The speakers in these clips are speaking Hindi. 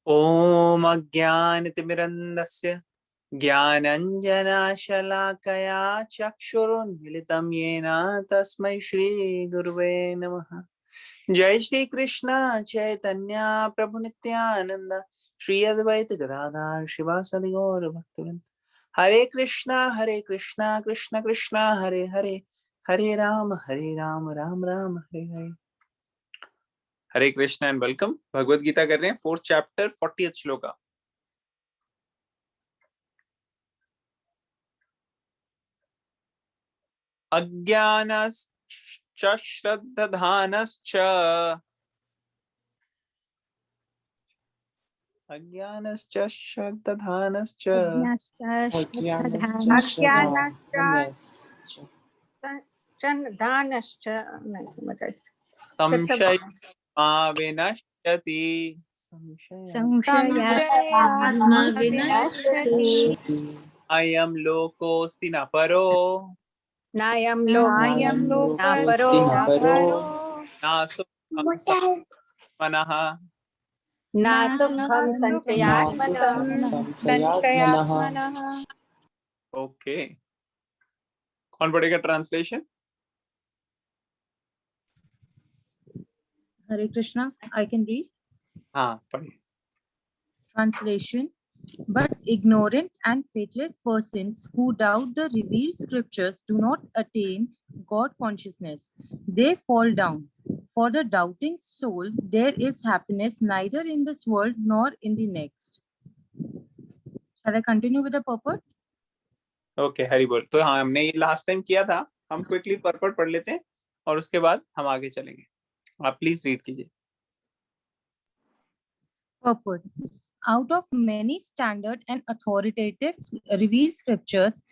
ॐ अज्ञानतिमिरन्दस्य ज्ञानञ्जनशलाकया चक्षुरुन्मिलितं येन तस्मै श्रीगुरुवे नमः। जय श्री कृष्ण चैतन्य प्रभु नित्यानंद श्री अद्वैत गदाधर शिवासदि गौर भक्तवृंद। हरे कृष्णा कृष्ण कृष्ण हरे हरे, हरे राम राम राम हरे हरे। हरे कृष्णा एंड वेलकम। भगवत गीता कर रहे हैं 4th चैप्टर 40th श्लोका। अज्ञानश्च श्रद्धधानश्च अज्ञानश्च श्रद्धधानश्च दानश्च नहीं समझ आई। संशय विनश्यति। अयं लोकोऽस्ति न परो नायं लोको न परो नासुखं संपन्नः। न सुखं संशयात्मनः। ओके, कौन पढ़ेगा translation? Hare Krishna, I can read. हाँ पढ़िए। Translation. But ignorant and faithless persons who doubt the revealed scriptures do not attain God consciousness. They fall down. For the doubting soul, there is happiness neither in this world nor in the next. Shall I continue with the purport? Okay Hari बोल। तो हाँ, हमने ये लास्ट टाइम किया था। हम क्विकली पर्पट पढ़ लेते हैं और उसके बाद हम आगे चलेंगे। आप प्लीज रीड कीजिए। Purport. Out of many standard and authoritative revealed scriptures,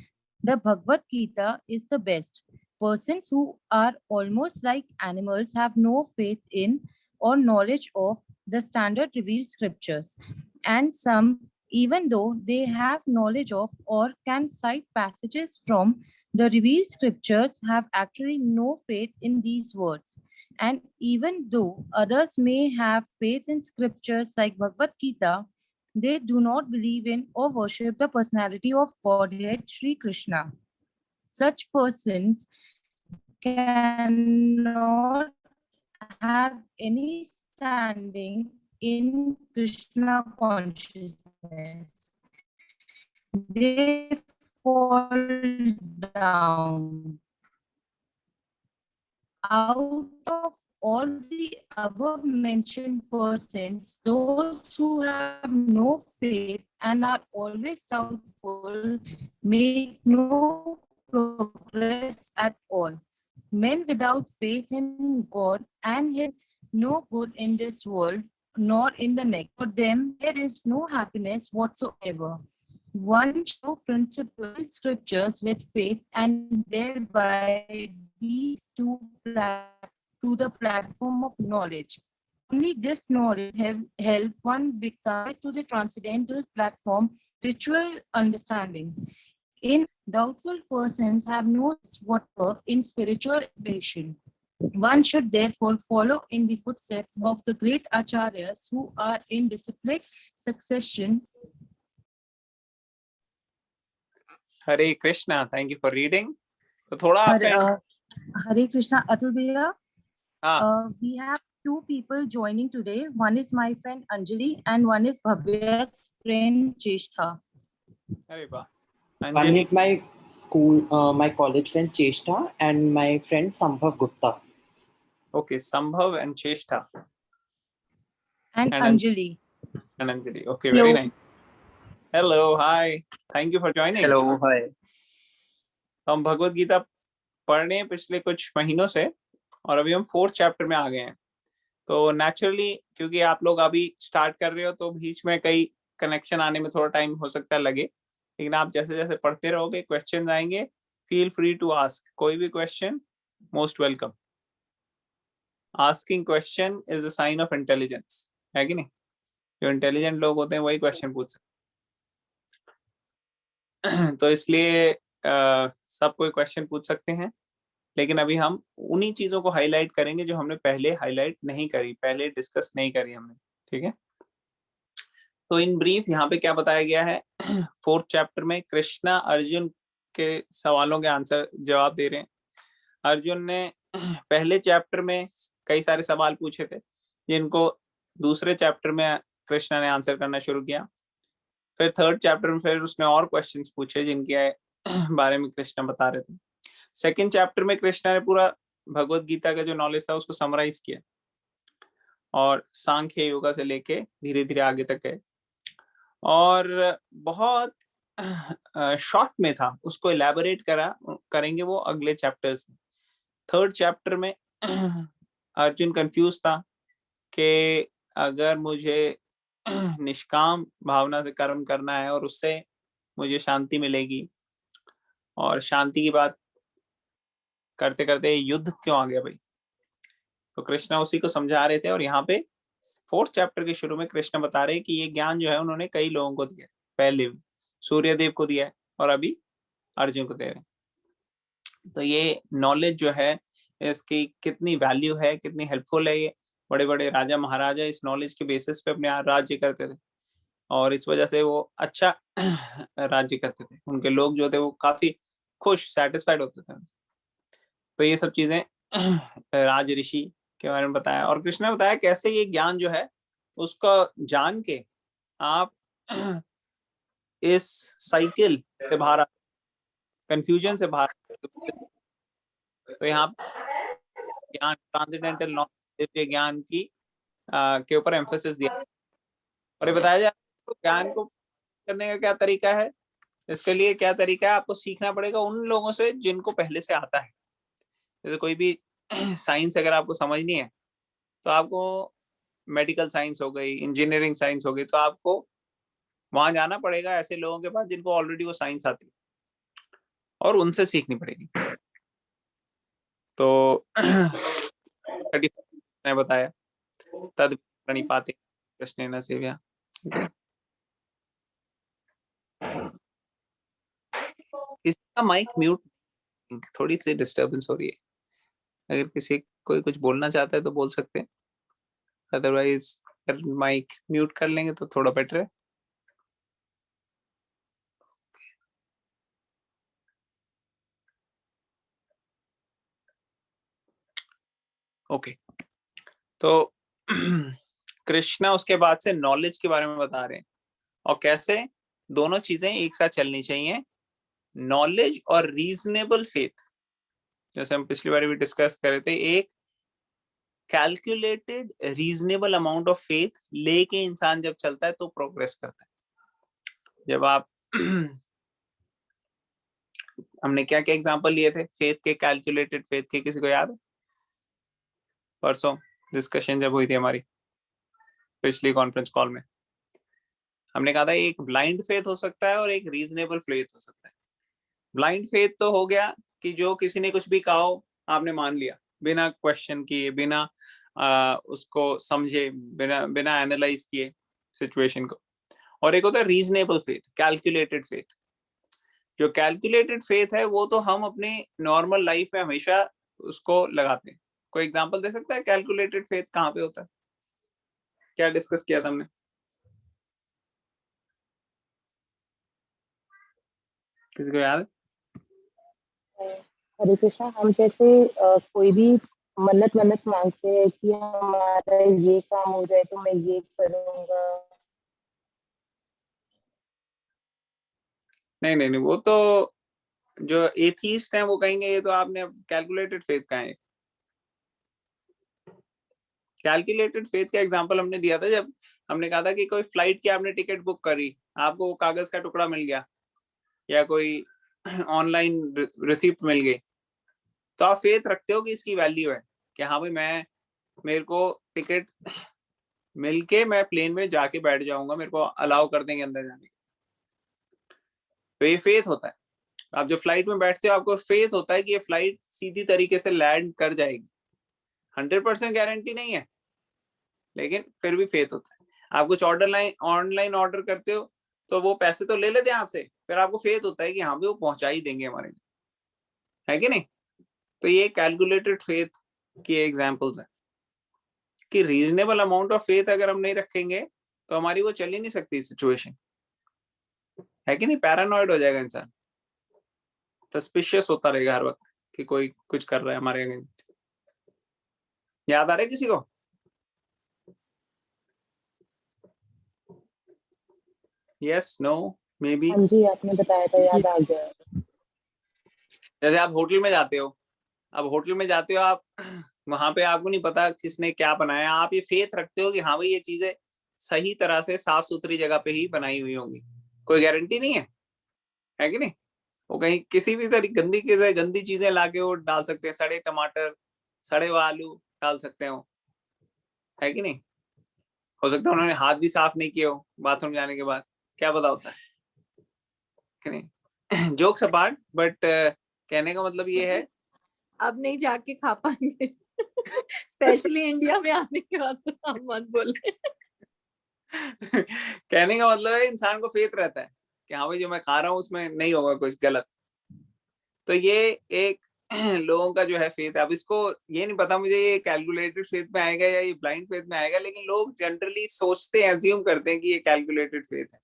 the Bhagavad Gita is the best. Persons who are almost like animals have no faith in or knowledge of the standard revealed scriptures. And some, even though they have knowledge of or can cite passages from the revealed scriptures, have actually no faith in these words. And even though others may have faith in scriptures like Bhagavad Gita, they do not believe in or worship the personality of Godhead Sri Krishna. Such persons cannot have any standing in Krishna consciousness. They fall down. Out of all the above mentioned persons, those who have no faith and are always doubtful make no progress at all. Men without faith in God and Him no good in this world nor in the next. For them, there is no happiness whatsoever. One show principle scriptures with faith and thereby these to the platform of knowledge. Only this knowledge help one become to the transcendental platform, spiritual understanding. In doubtful persons have no whatever in spiritual aspiration. One should therefore follow in the footsteps of the great acharyas who are in disciplined succession. Hare Krishna, thank you for reading. तो थोड़ा Hare Krishna, Atul Bhaiya. हाँ, We have two people joining today. One is my friend Anjali and one is Bhavya's friend Cheshtha. अरे वाह। One Anjali, is my school, my college friend Cheshta and my friend Sambhav Gupta. Okay, Sambhav and Cheshta And And Anjali. And Anjali. Okay, very nice. Hello, hi, thank you for joining. Hello, hi. हम भगवत गीता पढ़ रहे हैं पिछले कुछ महीनों से और अभी हम 4th चैप्टर में आ गए हैं। तो नेचुरली क्योंकि आप लोग अभी स्टार्ट कर रहे हो तो बीच में कई कनेक्शन आने में थोड़ा टाइम हो सकता है लगे, लेकिन आप जैसे जैसे पढ़ते रहोगे क्वेश्चन आएंगे। फील फ्री टू आस्क, कोई भी question, most welcome. Asking question is the sign of intelligence, है कि नहीं? जो इंटेलिजेंट लोग होते हैं वही क्वेश्चन पूछ सकते हैं। तो इसलिए सब कोई क्वेश्चन पूछ सकते हैं, लेकिन अभी हम उन्हीं चीजों को हाईलाइट करेंगे जो हमने पहले हाईलाइट नहीं करी, पहले डिस्कस नहीं करी हमने। ठीक है, तो इन ब्रीफ यहाँ पे क्या बताया गया है, 4th चैप्टर में कृष्णा अर्जुन के सवालों के आंसर जवाब दे रहे हैं। अर्जुन ने पहले चैप्टर में कई सारे सवाल पूछे थे जिनको दूसरे चैप्टर में कृष्णा ने आंसर करना शुरू किया। फिर 3rd चैप्टर में फिर उसने और क्वेश्चंस पूछे जिनके बारे में कृष्णा बता रहे थे। 2nd चैप्टर में कृष्णा ने पूरा भगवत गीता का जो नॉलेज था उसको समराइज किया और सांख्य योगा से लेके धीरे धीरे आगे तक गए और बहुत शॉर्ट में था, उसको इलेबोरेट करेंगे वो अगले चैप्टर्स में। 3rd चैप्टर में अर्जुन कंफ्यूज था कि अगर मुझे निष्काम भावना से कर्म करना है और उससे मुझे शांति मिलेगी, और शांति की बात करते करते युद्ध क्यों आ गया भाई। तो कृष्णा उसी को समझा रहे थे और यहाँ पे 4th चैप्टर के शुरू में कृष्ण बता रहे हैं कि ये ज्ञान जो है उन्होंने कई लोगों को दिया, पहले भी सूर्यदेव को दिया है और अभी अर्जुन को दे रहे हैं। तो ये नॉलेज जो है इसकी कितनी वैल्यू है, कितनी हेल्पफुल है। ये बड़े बड़े राजा महाराजा इस नॉलेज के बेसिस पे अपने राज्य करते थे और इस वजह से वो अच्छा राज्य करते थे, उनके लोग जो थे वो काफी खुश सेटिस्फाइड होते थे। तो ये सब चीजें राज ऋषि के बारे में बताया और कृष्ण ने बताया कैसे ये ज्ञान जो है उसका जान के आप इस साइकिल से बाहर, कंफ्यूजन से बाहर। तो यहाँ ज्ञान ट्रांसेंडेंटल नॉलेज, दिव्य ज्ञान की के ऊपर एम्फेसिस दिया और ये बताया जाए तो ज्ञान को करने का क्या तरीका है। इसके लिए क्या तरीका है, आपको सीखना पड़ेगा उन लोगों से जिनको पहले से आता है। जैसे कोई भी साइंस अगर आपको समझनी है तो आपको मेडिकल साइंस हो गई, इंजीनियरिंग साइंस हो गई, तो आपको वहां जाना पड़ेगा ऐसे लोगों के पास जिनको ऑलरेडी वो साइंस आती है और उनसे सीखनी पड़ेगी। तो ने बताया तद प्रणिपाते कृष्णेन सेव्या। इसका माइक म्यूट, थोड़ी सी डिस्टरबेंस हो रही है। अगर किसी कोई कुछ बोलना चाहता है तो बोल सकते हैं, अदरवाइज अगर माइक म्यूट कर लेंगे तो थोड़ा बेटर है। ओके, तो कृष्णा उसके बाद से नॉलेज के बारे में बता रहे हैं और कैसे दोनों चीजें एक साथ चलनी चाहिए, नॉलेज और रीजनेबल फेथ। जैसे हम पिछली बार भी डिस्कस कर रहे थे, एक calculated reasonable amount of faith लेके इंसान जब चलता है तो प्रोग्रेस करता है। जब आप हमने क्या क्या एग्जांपल लिए थे फेथ के, कैलकुलेटेड फेथ के, किसी को याद है? परसों डिस्कशन जब हुई थी हमारी पिछली कॉन्फ्रेंस कॉल में, हमने कहा था एक ब्लाइंड फेथ हो सकता है और एक रीजनेबल फेथ हो सकता है। ब्लाइंड फेथ तो हो गया कि जो किसी ने कुछ भी कहा हो आपने मान लिया बिना क्वेश्चन किए, बिना उसको समझे, बिना एनालाइज किए सिचुएशन को। और एक होता है रीजनेबल फेथ, कैलकुलेटेड फेथ। जो कैलकुलेटेड फेथ है वो तो हम अपने नॉर्मल लाइफ में हमेशा उसको लगाते हैं। कोई एग्जांपल दे सकता है कैलकुलेटेड फेथ कहाँ पे होता है? क्या डिस्कस किया था हमने? किसी को याद है? हरे कृष्णा, हम जैसे कोई भी मन्नत वन्नत मांगते हैं कि हमारा ये काम हो जाए तो मैं ये करूंगा। नहीं, वो तो जो एथीस्ट हैं वो कहेंगे ये तो आपने कैलकुलेटेड फेथ का है। कैलकुलेटेड फेथ का एग्जांपल हमने दिया था जब हमने कहा था कि कोई फ्लाइट की आपने टिकट बुक करी, आपको वो कागज का टुकड़ा मिल गया या कोई ऑनलाइन रिसिप्ट मिल गई, तो आप फेथ रखते हो कि इसकी वैल्यू है कि हाँ भाई मेरे को टिकट मिलके मैं प्लेन में जाके बैठ जाऊंगा, मेरे को अलाउ कर देंगे अंदर जाने। तो ये फेथ होता है। आप जो फ्लाइट में बैठते हो आपको फेथ होता है कि ये फ्लाइट सीधी तरीके से लैंड कर जाएगी। 100% गारंटी नहीं है लेकिन फिर भी फेथ होता है। आप कुछ ऑनलाइन ऑर्डर करते हो तो वो पैसे तो ले लेते हैं आपसे, फिर आपको फेथ होता है कि हाँ भी वो पहुंचा ही देंगे हमारे, है कि नहीं? तो ये कैलकुलेटेड फेथ की एग्जांपल्स है कि रीजनेबल अमाउंट ऑफ फेथ अगर हम नहीं रखेंगे तो हमारी वो चल ही नहीं सकती सिचुएशन, है कि नहीं? पैरानॉइड हो जाएगा इंसान, सस्पिशियस होता रहेगा हर वक्त कि कोई कुछ कर रहा है हमारे अगेंस्ट। याद आ रहा है किसी को? Yes, no, maybe. हाँ जी, आपने बताया था, याद आ गया। जैसे आप होटल में जाते हो, अब होटल में जाते हो आप, वहां पे आपको नहीं पता किसने क्या बनाया, आप ये फेथ रखते हो कि हाँ भाई ये चीजें सही तरह से साफ सुथरी जगह पे ही बनाई हुई होंगी। कोई गारंटी नहीं है कि नहीं? वो कहीं किसी भी तरह गंदी चीजें लाके वो डाल सकते हैं, सड़े टमाटर, सड़े हुए आलू डाल सकते हो, है कि नहीं? हो सकता है उन्होंने हाथ भी साफ नहीं किए हो बाथरूम जाने के बाद, क्या पता होता है कि नहीं? जोक्स अपार्ट, बट कहने का मतलब ये है, अब नहीं जाके खा पाएंगे स्पेशली इंडिया में आने के बाद तो हम मत बोले। कहने का मतलब है इंसान को फेथ रहता है कि हाँ भाई जो मैं खा रहा हूँ उसमें नहीं होगा कुछ गलत। तो ये एक लोगों का जो है फेथ है। अब इसको ये नहीं पता मुझे ये कैलकुलेटेड फेथ में आएगा या ये ब्लाइंड फेथ में आएगा, लेकिन लोग जनरली सोचते हैं, एज्यूम करते हैं कि ये कैलकुलेटेड फेथ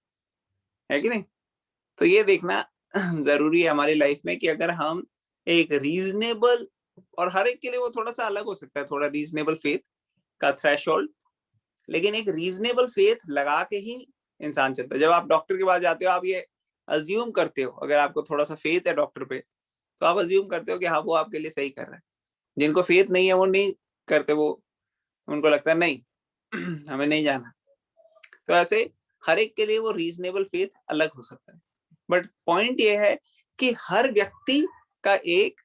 है कि नहीं? तो ये देखना जरूरी है हमारी लाइफ में कि अगर हम एक रीजनेबल, और हर एक के लिए वो थोड़ा सा अलग हो सकता है, थोड़ा रीजनेबल फेथ का थ्रेशोल्ड, लेकिन एक रीजनेबल फेथ लगा के ही इंसान चलता है। जब आप डॉक्टर के पास जाते हो, आप ये अज्यूम करते हो, अगर आपको थोड़ा सा फेथ है डॉक्टर पे, तो आप अज्यूम करते हो कि हाँ वो आपके लिए सही कर रहा है। जिनको फेथ नहीं है वो नहीं करते, वो उनको लगता है नहीं हमें नहीं जाना। तो ऐसे हर एक के लिए वो रीजनेबल फेथ अलग हो सकता है, बट पॉइंट ये है कि हर व्यक्ति का एक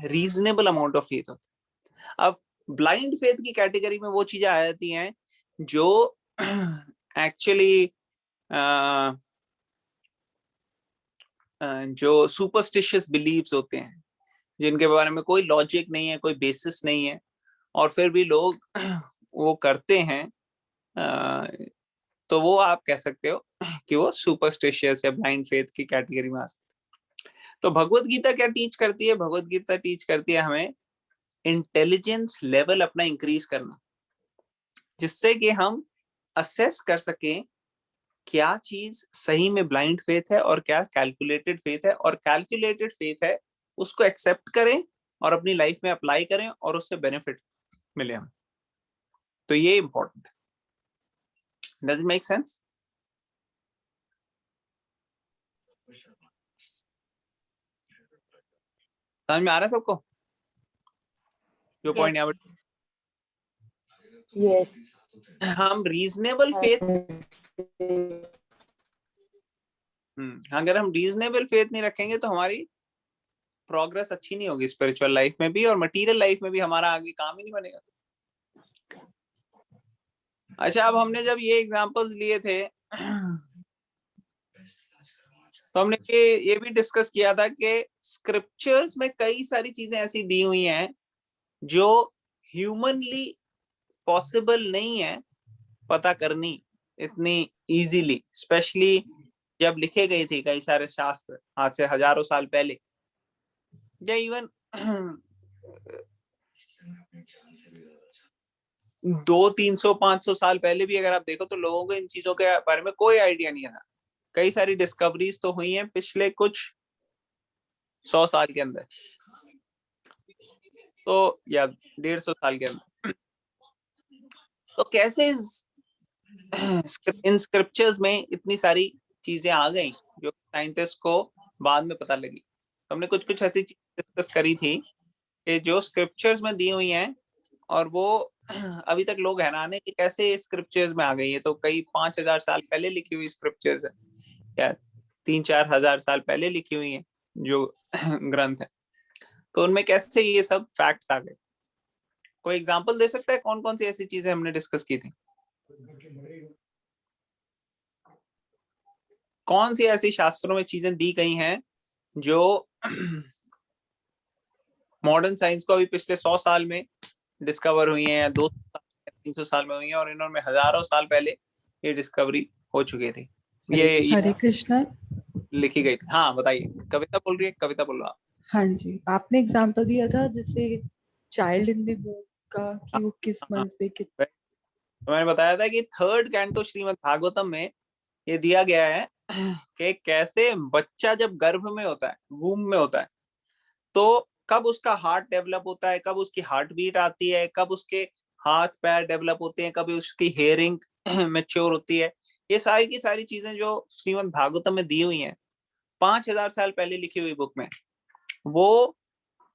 रीजनेबल अमाउंट ऑफ फेथ होता है। अब ब्लाइंड फेथ की कैटेगरी में वो चीजें आ जाती हैं जो एक्चुअली जो सुपरस्टिशियस बिलीव्स होते हैं, जिनके बारे में कोई लॉजिक नहीं है, कोई बेसिस नहीं है, और फिर भी लोग वो करते हैं, तो वो आप कह सकते हो कि वो सुपरस्टिशियस या ब्लाइंड फेथ की कैटेगरी में आ सकते हैं। तो भगवत गीता क्या टीच करती है? भगवत गीता टीच करती है हमें इंटेलिजेंस लेवल अपना इंक्रीज करना, जिससे कि हम असेस कर सकें क्या चीज सही में ब्लाइंड फेथ है और क्या कैलकुलेटेड फेथ है, और कैलकुलेटेड फेथ है उसको एक्सेप्ट करें और अपनी लाइफ में अप्लाई करें और उससे बेनिफिट मिले हमें। तो ये इंपॉर्टेंट है। Does it make sense? समझ में आ रहा है सबको जो पॉइंट यहाँ पर? यस। हम रीजनेबल फेथ, अगर हम रीजनेबल फेथ नहीं रखेंगे तो हमारी प्रोग्रेस अच्छी नहीं होगी स्पिरिचुअल लाइफ में भी, और मटेरियल लाइफ में भी हमारा आगे काम ही नहीं बनेगा। अच्छा, अब हमने जब ये एग्जांपल्स लिए थे तो हमने ये भी डिस्कस किया था कि स्क्रिप्चर्स में कई सारी चीजें ऐसी दी हुई हैं जो ह्यूमनली पॉसिबल नहीं है पता करनी इतनी इजीली, स्पेशली जब लिखे गई थी कई सारे शास्त्र आज से हजारों साल पहले, या इवन 200-300-500 साल पहले भी अगर आप देखो तो लोगों को इन चीजों के बारे में कोई आइडिया नहीं था। कई सारी डिस्कवरीज तो हुई हैं पिछले कुछ 100 साल के अंदर, तो या 150 साल के अंदर। तो कैसे इन स्क्रिप्चर्स में इतनी सारी चीजें आ गई जो साइंटिस्ट को बाद में पता लगी। तो हमने कुछ कुछ ऐसी चीजें डिस्कस करी थी कि जो स्क्रिप्चर्स में दी हुई हैं, और वो अभी तक लोग हैरान है कि कैसे स्क्रिप्चर्स में आ गई है। तो कई 5000 साल पहले लिखी हुई स्क्रिप्चर्स है, या 3-4 हजार साल पहले लिखी हुई है जो ग्रंथ है, तो उनमें कैसे ये सब फैक्ट्स आ गए? कोई एग्जांपल दे सकता है कौन कौन सी ऐसी चीजें हमने डिस्कस की थी? कौन सी ऐसी शास्त्रों में चीजें दी गई हैं जो मॉडर्न साइंस को अभी पिछले 100 साल में डिस्कवर हुई हैं, या 200-300 साल में हुई हैं, और इन्होंने हजारों साल पहले ये डिस्कवरी हो चुकी थी, ये हरे कृष्णा। लिखी गई थी। हाँ बताइए, कविता बोल रही है, कविता बोल रहा। हाँ जी, आपने एग्जांपल दिया था जैसे चाइल्ड इन द वूम का कि वो किस हाँ, मंथ पे कितना तो मैंने बताया था कि थर्ड कैंटो श्रीमद् भागवतम में ये दिया गया है कि कैसे बच्चा जब गर्भ में होता है, वूम में होता है, तो कब उसका हार्ट डेवलप होता है, कब उसकी हार्ट बीट आती है, कब उसके हाथ पैर डेवलप होते हैं, कभी उसकी हेयरिंग मैच्योर होती है। ये सारी की सारी चीजें जो श्रीमद् भागवतम में दी हुई हैं 5000 साल पहले लिखी हुई बुक में, वो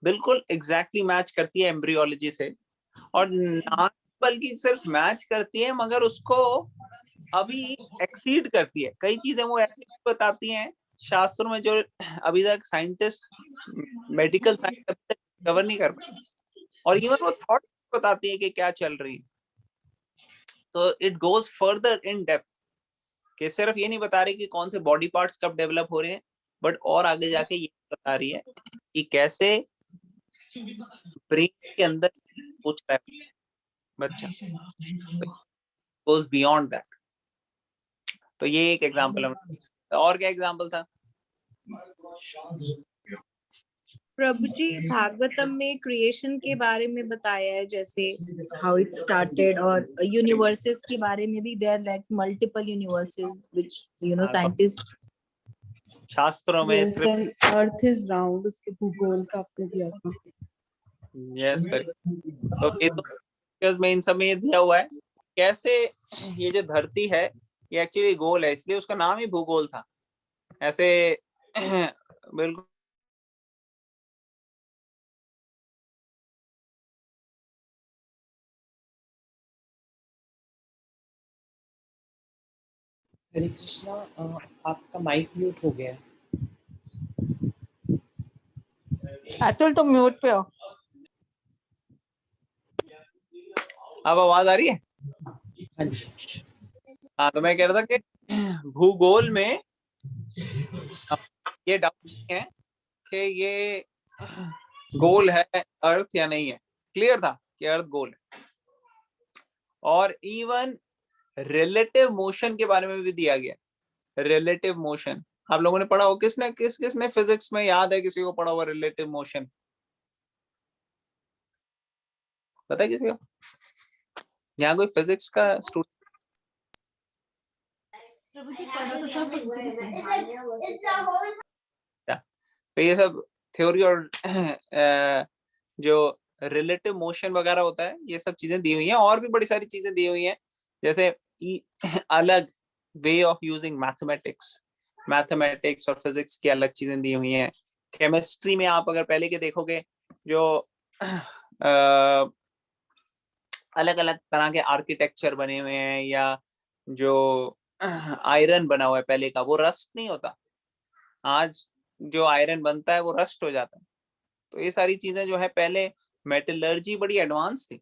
बिल्कुल एग्जैक्टली मैच करती है एम्ब्रियोलॉजी से। और ना बल्कि सिर्फ मैच करती है मगर उसको अभी एक्सीड करती है। कई चीजें वो ऐसी बताती हैं शास्त्रों में जो अभी तक साइंटिस्ट, मेडिकल साइंस कवर नहीं कर पाए, और इवन वो थॉट बताती है कि क्या चल रही है। तो it goes further in depth, कि सिर्फ ये नहीं बता रही कि कौन से बॉडी पार्ट्स कब डेवलप हो रहे हैं, बट और आगे जाके ये बता रही है कि कैसे ब्रेन के अंदर सोच रहा है बच्चा, गोज बियॉन्ड दैट। तो ये एक एग्जांपल है। और क्या एग्जांपल था? प्रभु जी, भागवतम में क्रिएशन के बारे में बताया है, जैसे हाउ इट स्टार्टेड, और यूनिवर्सेस के बारे में भी। There like multiple universes which scientist. शास्त्रों में Yes, and Earth is round, उसके भूगोल का आपने दिया था। Yes correct. तो ये तो में इन सब में ये दिया हुआ है कैसे ये जो धरती है ये एक्चुअली गोल है, इसलिए उसका नाम ही भूगोल था। ऐसे बिल्कुल हरे कृष्णा, आपका माइक म्यूट हो गया है। अतुल तो म्यूट पे हो। अब आवाज आ रही है? हाँ जी। हाँ, तो मैं कह रहा था कि भूगोल में ये डाउट नहीं है कि ये गोल है अर्थ या नहीं है। क्लियर था कि अर्थ गोल है। और इवन रिलेटिव मोशन के बारे में भी दिया गया। रिलेटिव मोशन आप लोगों ने पढ़ा हो? किसने फिजिक्स में याद है किसी को पढ़ा हुआ रिलेटिव मोशन? पता है किसी को? यहाँ कोई फिजिक्स का स्टूडेंट? तो ये सब थ्योरी और जो रिलेटिव मोशन वगैरह होता है ये सब चीजें दी हुई हैं। और भी बड़ी सारी चीजें दी हुई हैं, जैसे अलग वे ऑफ यूजिंग मैथमेटिक्स और फिजिक्स की अलग चीजें दी हुई हैं। केमिस्ट्री में आप अगर पहले के देखोगे जो अलग अलग तरह के आर्किटेक्चर बने हुए हैं, या जो आयरन बना हुआ है पहले का, वो रस्ट नहीं होता। आज जो आयरन बनता है वो रस्ट हो जाता है। तो ये सारी चीजें जो है, पहले मेटलर्जी बड़ी एडवांस थी,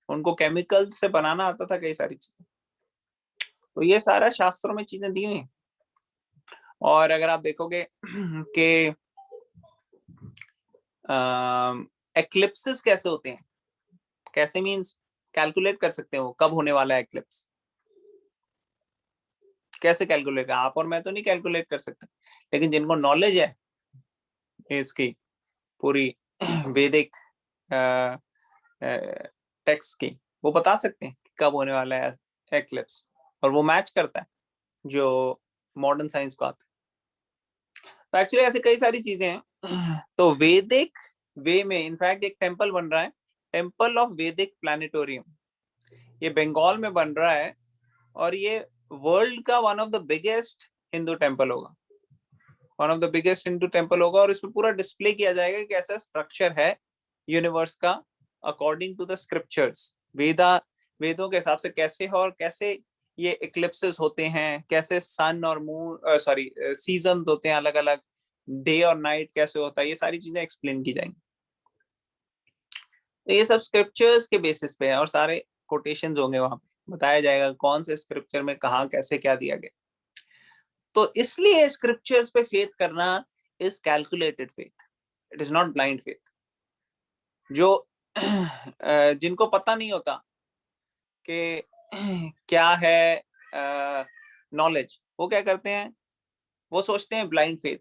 उनको केमिकल से बनाना आता था कई सारी चीजें। तो ये सारा शास्त्रों में चीजें दी हुई हैं। और अगर आप देखोगे कि एक्लिप्सिस कैसे होते हैं, कैसे मींस कैलकुलेट कर सकते हैं वो कब होने वाला है एक्लिप्स, कैसे कैलकुलेट? आप और मैं तो नहीं कैलकुलेट कर सकते, लेकिन जिनको नॉलेज है इसकी पूरी वैदिक टेक्स्ट की, वो बता सकते हैं कब होने वाला है एक्लिप्स, और वो मैच करता है जो मॉडर्न साइंस को आता है। तो एक्चुअली ऐसे कई सारी चीजें हैं। तो वैदिक वे में इनफैक्ट एक टेम्पल बन रहा है, टेम्पल ऑफ वैदिक प्लानिटोरियम। ये बंगाल में बन रहा है, और ये वर्ल्ड का one of the biggest Hindu temple होगा, one of the biggest Hindu temple होगा। और इसमें पूरा डिस्प्ले किया जाएगा कि कैसा स्ट्रक्चर है यूनिवर्स का अकॉर्डिंग टू द स्क्रिप्चर्स। वेदों के हिसाब से कैसे है, और कैसे ये इक्लिप्सेस होते हैं, कैसे सन और मून सीजन होते हैं अलग अलग, डे और नाइट कैसे होता है, ये सारी चीजें एक्सप्लेन की जाएंगी। तो ये सब स्क्रिप्चर्स के बेसिस पे है, और सारे कोटेशंस होंगे वहां पे, बताया जाएगा कौन से स्क्रिप्चर में कहाँ कैसे क्या दिया गया। तो इसलिए स्क्रिप्चर्स पे फेथ करना is calculated faith, it is not blind faith. जो जिनको पता नहीं होता कि क्या है नॉलेज, वो क्या करते हैं, वो सोचते हैं ब्लाइंड फेथ,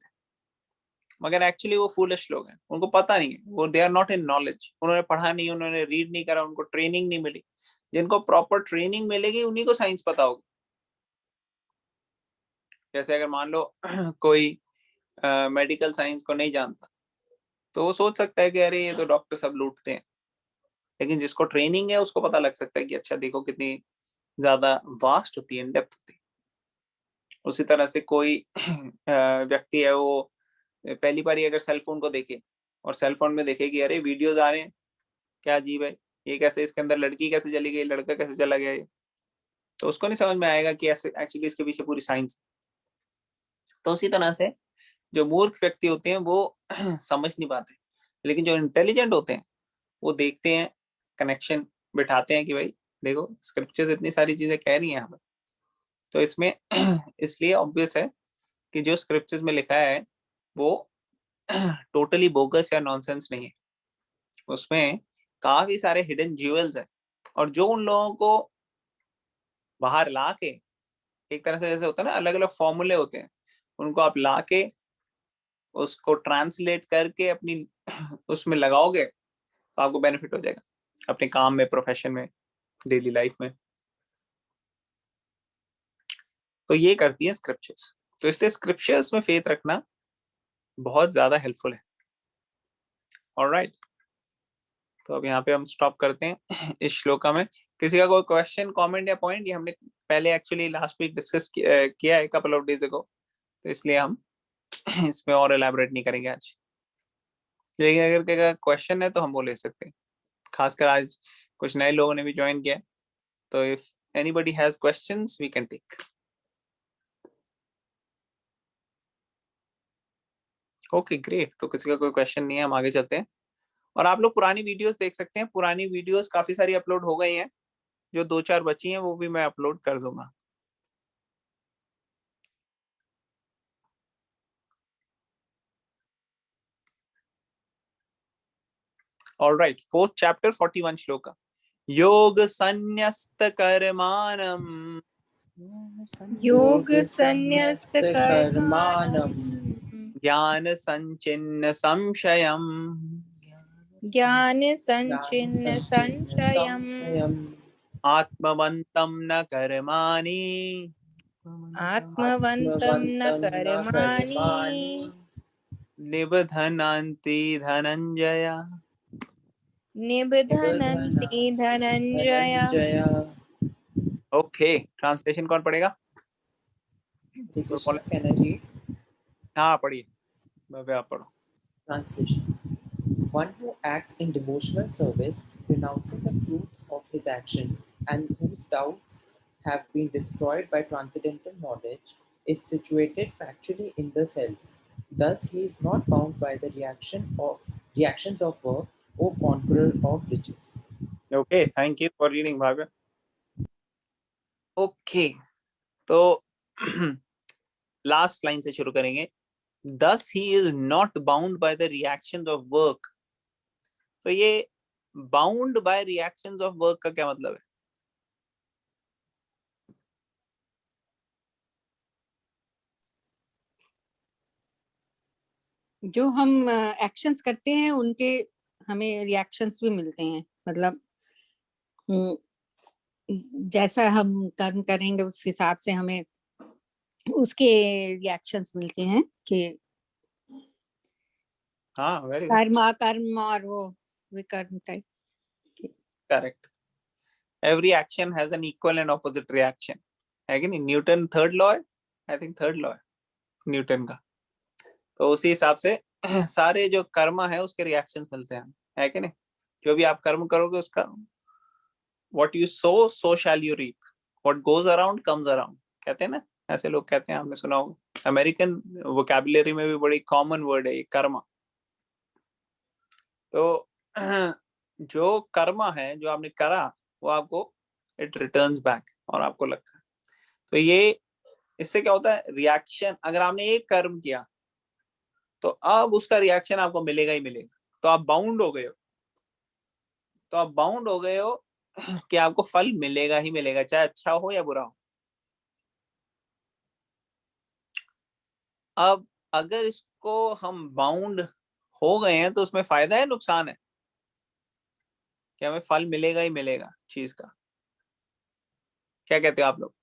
मगर एक्चुअली वो फूलिश लोग हैं, उनको पता नहीं है, वो they are not in knowledge, उन्होंने पढ़ा नहीं, उन्होंने रीड नहीं करा, उनको ट्रेनिंग नहीं मिली। जिनको प्रॉपर ट्रेनिंग मिलेगी उन्हीं को साइंस पता होगी। जैसे अगर मान लो कोई मेडिकल साइंस को नहीं जानता तो वो सोच सकता है कि अरे ये तो डॉक्टर सब लूटते हैं, लेकिन जिसको ट्रेनिंग है उसको पता लग सकता है कि अच्छा देखो कितनी ज्यादा वास्ट होती है, डेप्थ होती है। उसी तरह से कोई व्यक्ति है, वो पहली बार अगर सेल फोन को देखे और सेल फोन में देखे कि अरे वीडियोस आ रहे हैं, क्या अजीब है, ये कैसे, इसके अंदर लड़की कैसे चली गई, लड़का कैसे चला गया, ये तो उसको नहीं समझ में आएगा कि ऐसे एक्चुअली इसके पीछे पूरी साइंस। तो उसी तरह से जो मूर्ख व्यक्ति होते हैं वो समझ नहीं पाते, लेकिन जो इंटेलिजेंट होते हैं वो देखते हैं, कनेक्शन बिठाते हैं कि भाई देखो स्क्रिप्चर्स इतनी सारी चीजें कह रही हैं हमें। तो इसमें इसलिए ऑब्वियस है कि जो स्क्रिप्चर्स में लिखा है वो टोटली बोगस या नॉनसेंस नहीं है, उसमें काफी सारे हिडन ज्यूल्स हैं। और जो उन लोगों को बाहर ला के, एक तरह से जैसे होता है ना अलग अलग फॉर्मूले होते हैं, उनको आप ला के उसको ट्रांसलेट करके अपनी उसमें लगाओगे तो आपको बेनिफिट हो जाएगा अपने काम में, प्रोफेशन में, डेली लाइफ में। तो ये करती है स्क्रिप्चर्स। तो इसलिए स्क्रिप्चर्स में फेथ रखना बहुत ज्यादा हेल्पफुल है। ऑलराइट, तो अब यहाँ पे हम स्टॉप करते हैं इस श्लोका में। किसी का कोई क्वेश्चन, कमेंट या पॉइंट? ये हमने पहले एक्चुअली लास्ट वीक डिस्कस किया है कपल ऑफ डेज अगो, तो इसलिए हम इसमें और एलैबोरेट नहीं करेंगे आज। लेकिन अगर क्वेश्चन है तो हम वो ले सकते हैं, खासकर आज कुछ नए लोगों ने भी ज्वाइन किया है, तो if anybody has questions we can take. Okay great, तो किसी का कोई क्वेश्चन नहीं है, हम आगे चलते हैं। और आप लोग पुरानी वीडियोस देख सकते हैं, पुरानी वीडियोस काफी सारी अपलोड हो गई हैं, जो 2-4 बची हैं वो भी मैं अपलोड कर दूंगा। Alright, 4th chapter 41 shloka. योग संन्यस्त कर्माणम, योग संन्यस्त कर्माणम ज्ञान संचिन्न संशयम, ज्ञान संचिन्न संशयम् आत्मवन्तं न कर्माणि, आत्मवन्तं न कर्माणि निबध्नान्ति धनंजय। निबध्नन्ति धनंजय। ओके, ट्रांसलेशन कौन पढ़ेगा? Can I read? हाँ पढ़िए, भव्य आप पढ़ो। Translation. One who acts in devotional service, renouncing the fruits of his action, and whose doubts have been destroyed by transcendental knowledge, is situated factually in the self. Thus, he is not bound by the reactions of work, O conqueror of riches. Okay, thank you for reading Bhavya. Okay, तो लास्ट लाइन से शुरू करेंगे। Thus he is not bound by the reactions of work। तो ये bound by reactions of work का क्या मतलब है? जो हम एक्शंस करते हैं उनके हमें रिएक्शंस भी मिलते हैं, मतलब जैसा हम कर्म करेंगे उस हिसाब से हमें उसके रिएक्शंस मिलते हैं कि हाँ, वेरी गुड, कर्म और वो विकर्म type. Correct. Every action has an equal and opposite reaction, है कि नहीं? न्यूटन थर्ड लॉ है, आई थिंक थर्ड लॉ है न्यूटन का। तो उसी हिसाब से सारे जो कर्म है उसके रिएक्शंस मिलते हैं, है कि नहीं? जो भी आप कर्म करोगे उसका what you sow so shall you reap, what goes around comes around, कहते हैं ना, ऐसे लोग कहते हैं, आपने सुना होगा। अमेरिकन वोकैबुलरी में भी बड़ी कॉमन वर्ड है ये कर्म। तो जो कर्म है जो आपने करा वो आपको इट रिटर्न्स बैक, और आपको लगता है। तो ये इससे क्या होता है, रिएक्शन, अगर आपने एक कर्म किया तो अब उसका रिएक्शन आपको मिलेगा ही मिलेगा, तो आप बाउंड हो गए हो, तो आप बाउंड हो गए हो कि आपको फल मिलेगा ही मिलेगा, चाहे अच्छा हो या बुरा हो। अब अगर इसको हम बाउंड हो गए हैं तो उसमें फायदा है नुकसान है? कि हमें फल मिलेगा ही मिलेगा चीज का? क्या कहते हो आप लोग?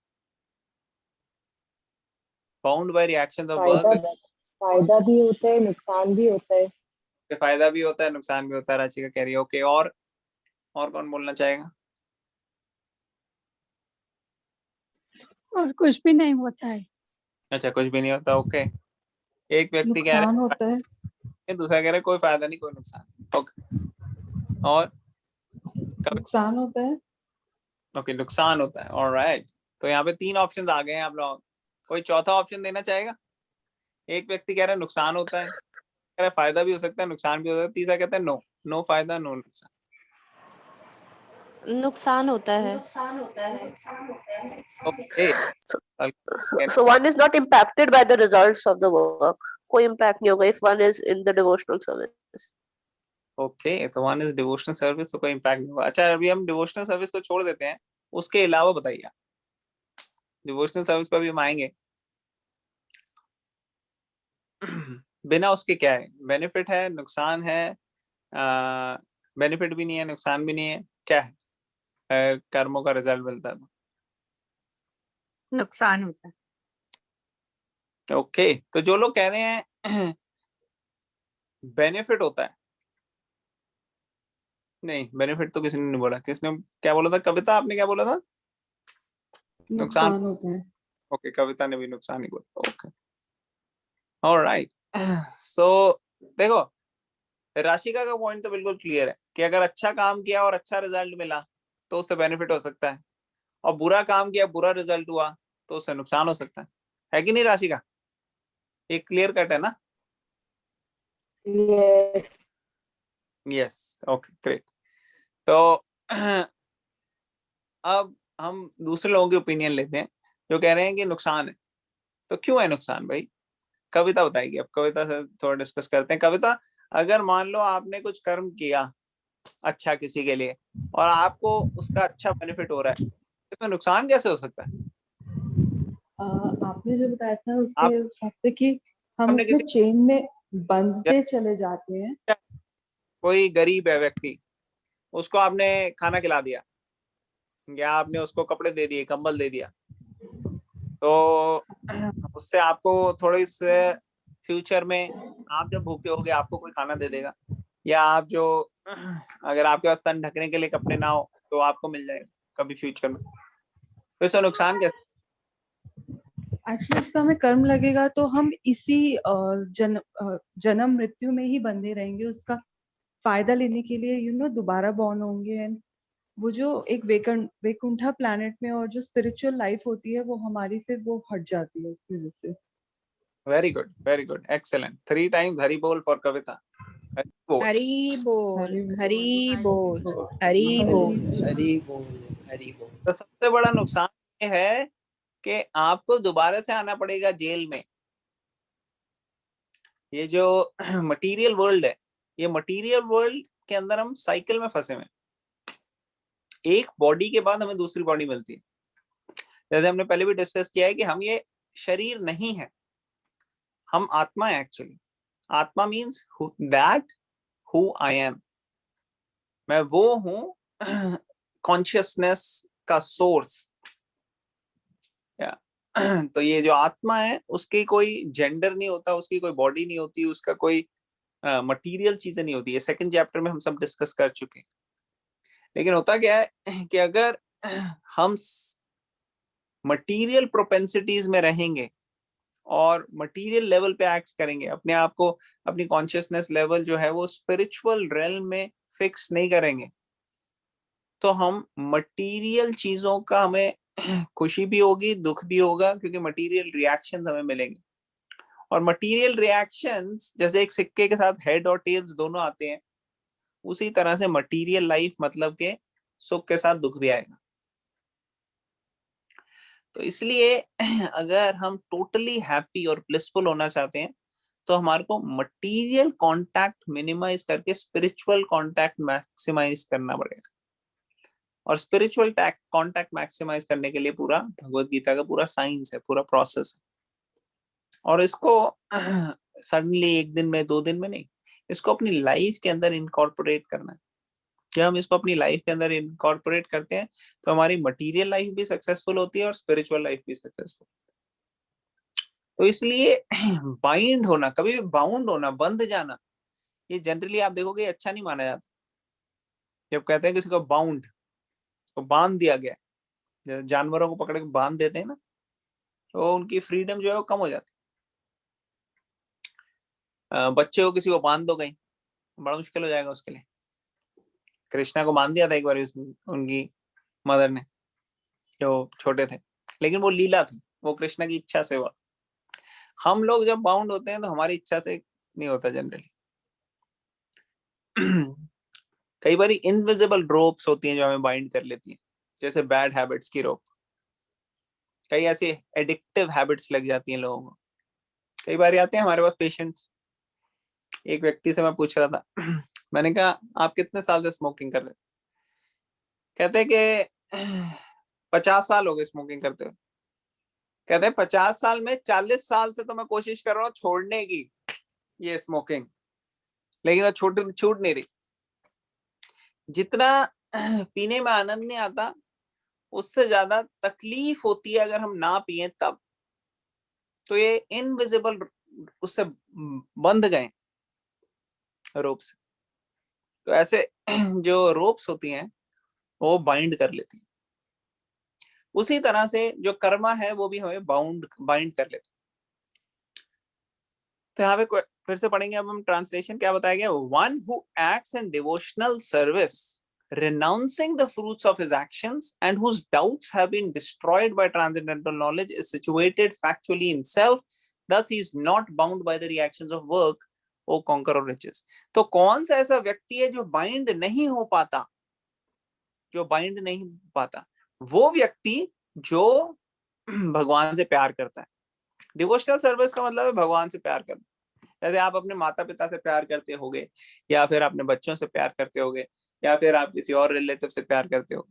बाउंड बाय रिएक्शंस ऑफ फायदा वर्क, फायदा भी होता है, नुकसान भी होता है। फायदा भी होता है नुकसान भी होता है, राशि का कह रही है। ओके, और कौन बोलना चाहेगा? और कुछ भी नहीं होता है। अच्छा, कुछ भी नहीं होता। ओके, एक व्यक्ति कह नुकसान रहा होता है। है, दूसरा कह रहा है कोई फायदा नहीं कोई नुकसान। ओके, और नुकसान होता है। ओके, नुकसान होता है। ऑलराइट, तो यहाँ पे 3 ऑप्शन आ गए हैं आप लोग। कोई चौथा ऑप्शन देना चाहेगा? एक व्यक्ति कह रहा है नुकसान होता है, कह रहा है फायदा भी हो सकता है नुकसान भी हो सकता है, तीसरा कहता है नो, नो फायदा नो नुकसान। नुकसान होता है। Okay, So one is not impacted by the results of the work. कोई impact नहीं होगा if one is in the devotional service. Okay, तो वन इज डिवोशनल सर्विस, तो कोई इम्पैक्ट नहीं होगा। अच्छा, अभी हम डिवोशनल सर्विस को छोड़ देते हैं, उसके अलावा बताइए, डिवोशनल सर्विस पर भी हम आएंगे। बिना उसके क्या है? बेनिफिट है, नुकसान है, बेनिफिट भी नहीं है, नुकसान भी नहीं है, क्या है? कर्मों का रिजल्ट मिलता है। नुकसान होता है। ओके, तो जो लोग कह रहे हैं बेनिफिट होता है, नहीं बेनिफिट तो किसी ने नहीं बोला। किसने क्या बोला था? कविता, आपने क्या बोला था? नुकसान होता है। ओके, कविता ने भी नुकसान ही बोला। Okay, alright. सो देखो, राशिका का पॉइंट तो बिल्कुल क्लियर है कि अगर अच्छा काम किया और अच्छा रिजल्ट मिला तो उससे बेनिफिट हो सकता है, और बुरा काम किया बुरा रिजल्ट हुआ तो उससे नुकसान हो सकता है कि नहीं राशिका? ये क्लियर कट है ना? Yes. Yes, okay great. तो अब हम दूसरे लोगों के ओपिनियन लेते हैं जो कह रहे हैं कि नुकसान है। तो क्यों है नुकसान भाई? कविता बताएगी। अब कविता से थोड़ा डिस्कस करते हैं। कविता, अगर मान लो आपने कुछ कर्म किया अच्छा किसी के लिए और आपको उसका अच्छा बेनिफिट हो रहा है, इसमें नुकसान कैसे हो सकता है? आपने जो बताया था उसके आप हिसाब से कि हम हमने उसमें किसी चेन में बंधते चले जाते हैं। कोई गरीब है व्यक्ति, उसको आपने खाना खिला दिया या आपने उसको कपड़े दे दिए, कंबल दे दिया, तो उससे आपको थोड़ी से फ्यूचर में आप जब भूखे होगे आपको कोई खाना दे देगा, या आप जो अगर आपके पास तन ढकने के लिए कपड़े ना हो तो आपको मिल जाएगा कभी फ्यूचर में। तो इसका नुकसान कैसे? एक्चुअली उसका हमें कर्म लगेगा तो हम इसी जन्म मृत्यु में ही बंधे रहेंगे, उसका फायदा लेने के लिए दोबारा बॉर्न होंगे। एंड वो जो एक वैकुंठा प्लैनेट में और जो स्पिरिचुअल लाइफ होती है वो हमारी फिर वो हट जाती है उसकी वजह से। Very good, excellent. 3 times Hari बोल फॉर कविता। हरि बोल। हरी बोल, हरी बोल, हरी हरी बोल। हरि बोल, हरि बोल। तो सबसे बड़ा नुकसान ये है कि आपको दोबारा से आना पड़ेगा जेल में। ये जो मटेरियल वर्ल्ड है, ये मटेरियल वर्ल्ड के अंदर हम साइकिल में फंसे हुए हैं। एक बॉडी के बाद हमें दूसरी बॉडी मिलती है। जैसे हमने पहले भी डिस्कस किया है कि हम ये शरीर नहीं है, हम आत्मा है एक्चुअली। आत्मा means that who I am, मैं वो हूं कॉन्शियसनेस का सोर्स। तो ये जो आत्मा है उसकी कोई जेंडर नहीं होता, उसकी कोई बॉडी नहीं होती, उसका कोई मटेरियल चीजें नहीं होती है। सेकंड चैप्टर में हम सब डिस्कस कर चुके हैं। लेकिन होता क्या है कि अगर हम मटेरियल प्रोपेंसिटीज में रहेंगे और मटेरियल लेवल पे एक्ट करेंगे, अपने आप को, अपनी कॉन्शियसनेस लेवल जो है वो स्पिरिचुअल रेल्म में फिक्स नहीं करेंगे, तो हम मटेरियल चीजों का हमें खुशी भी होगी दुख भी होगा, क्योंकि मटेरियल रिएक्शंस हमें मिलेंगे। और मटेरियल रिएक्शंस जैसे एक सिक्के के साथ हेड और टेल्स दोनों आते हैं, उसी तरह से मटेरियल लाइफ मतलब के सुख के साथ दुख भी आएगा। तो इसलिए अगर हम टोटली हैप्पी और ब्लिसफुल होना चाहते हैं तो हमारे को मटेरियल कांटेक्ट मिनिमाइज करके स्पिरिचुअल कांटेक्ट मैक्सिमाइज करना पड़ेगा। और स्पिरिचुअल कांटेक्ट मैक्सिमाइज करने के लिए पूरा भगवत गीता का पूरा साइंस है, पूरा प्रोसेस है। और इसको सडनली एक दिन में 2 दिन में नहीं, इसको अपनी लाइफ के अंदर इनकॉर्पोरेट करना है। जब हम इसको अपनी लाइफ के अंदर इनकॉर्पोरेट करते हैं तो हमारी मटेरियल लाइफ भी सक्सेसफुल होती है और स्पिरिचुअल लाइफ भी सक्सेसफुल। तो इसलिए बाइंड होना, कभी भी बाउंड होना, बंध जाना, ये जनरली आप देखोगे अच्छा नहीं माना जाता। जब कहते हैं किसी को बाउंड, तो बांध दिया गया, जैसे जानवरों को पकड़ के बांध देते हैं ना, तो उनकी फ्रीडम जो है वो कम हो जाती है। बच्चे को किसी को बांध दो कहीं, बड़ा मुश्किल हो जाएगा उसके लिए। कृष्णा को बांध दिया था एक बार उनकी मदर ने, जो छोटे थे, लेकिन वो लीला थी, वो कृष्णा की इच्छा से हुआ। हम लोग जब बाउंड होते हैं तो हमारी इच्छा से नहीं होता जनरली। कई बार इनविजिबल रोप्स होती हैं जो हमें बाइंड कर लेती हैं, जैसे बैड हैबिट्स की रोप। कई ऐसी एडिक्टिव हैबिट्स लग जाती हैं लोगों को। कई बार आते हैं हमारे पास पेशेंट्स, एक व्यक्ति से मैं पूछ रहा था मैंने कहा आप कितने साल से स्मोकिंग कर रहे हैं? कहते हैं कि 50 साल हो गए स्मोकिंग करते हुए। कहते हैं 50 साल में 40 साल से तो मैं कोशिश कर रहा हूँ छोड़ने की ये स्मोकिंग, लेकिन वो छूट नहीं रही। जितना पीने में आनंद नहीं आता, उससे ज्यादा तकलीफ होती है अगर हम ना पिए तब। तो ये इनविजिबल उससे बंध गए रोप से। तो ऐसे जो रोप्स होती हैं वो बाइंड कर लेती हैं। उसी तरह से जो कर्मा है वो भी हमें बाइंड कर लेते हैं। तो यहाँ पे फिर से पढ़ेंगे अब हम ट्रांसलेशन क्या बताया गया। One who acts in devotional service renouncing the fruits of his actions and whose doubts have been destroyed by transcendental knowledge is situated factually in self, thus he is not bound by the reactions of work, O conqueror of riches. तो कौन सा ऐसा व्यक्ति है जो बाइंड नहीं हो पाता, वो व्यक्ति जो भगवान से प्यार करता है। डिवोशनल सर्विस का मतलब है भगवान से प्यार करना। जैसे आप अपने माता पिता से प्यार करते होगे, या फिर अपने बच्चों से प्यार करते होगे, या फिर आप किसी और रिलेटिव से प्यार करते हो,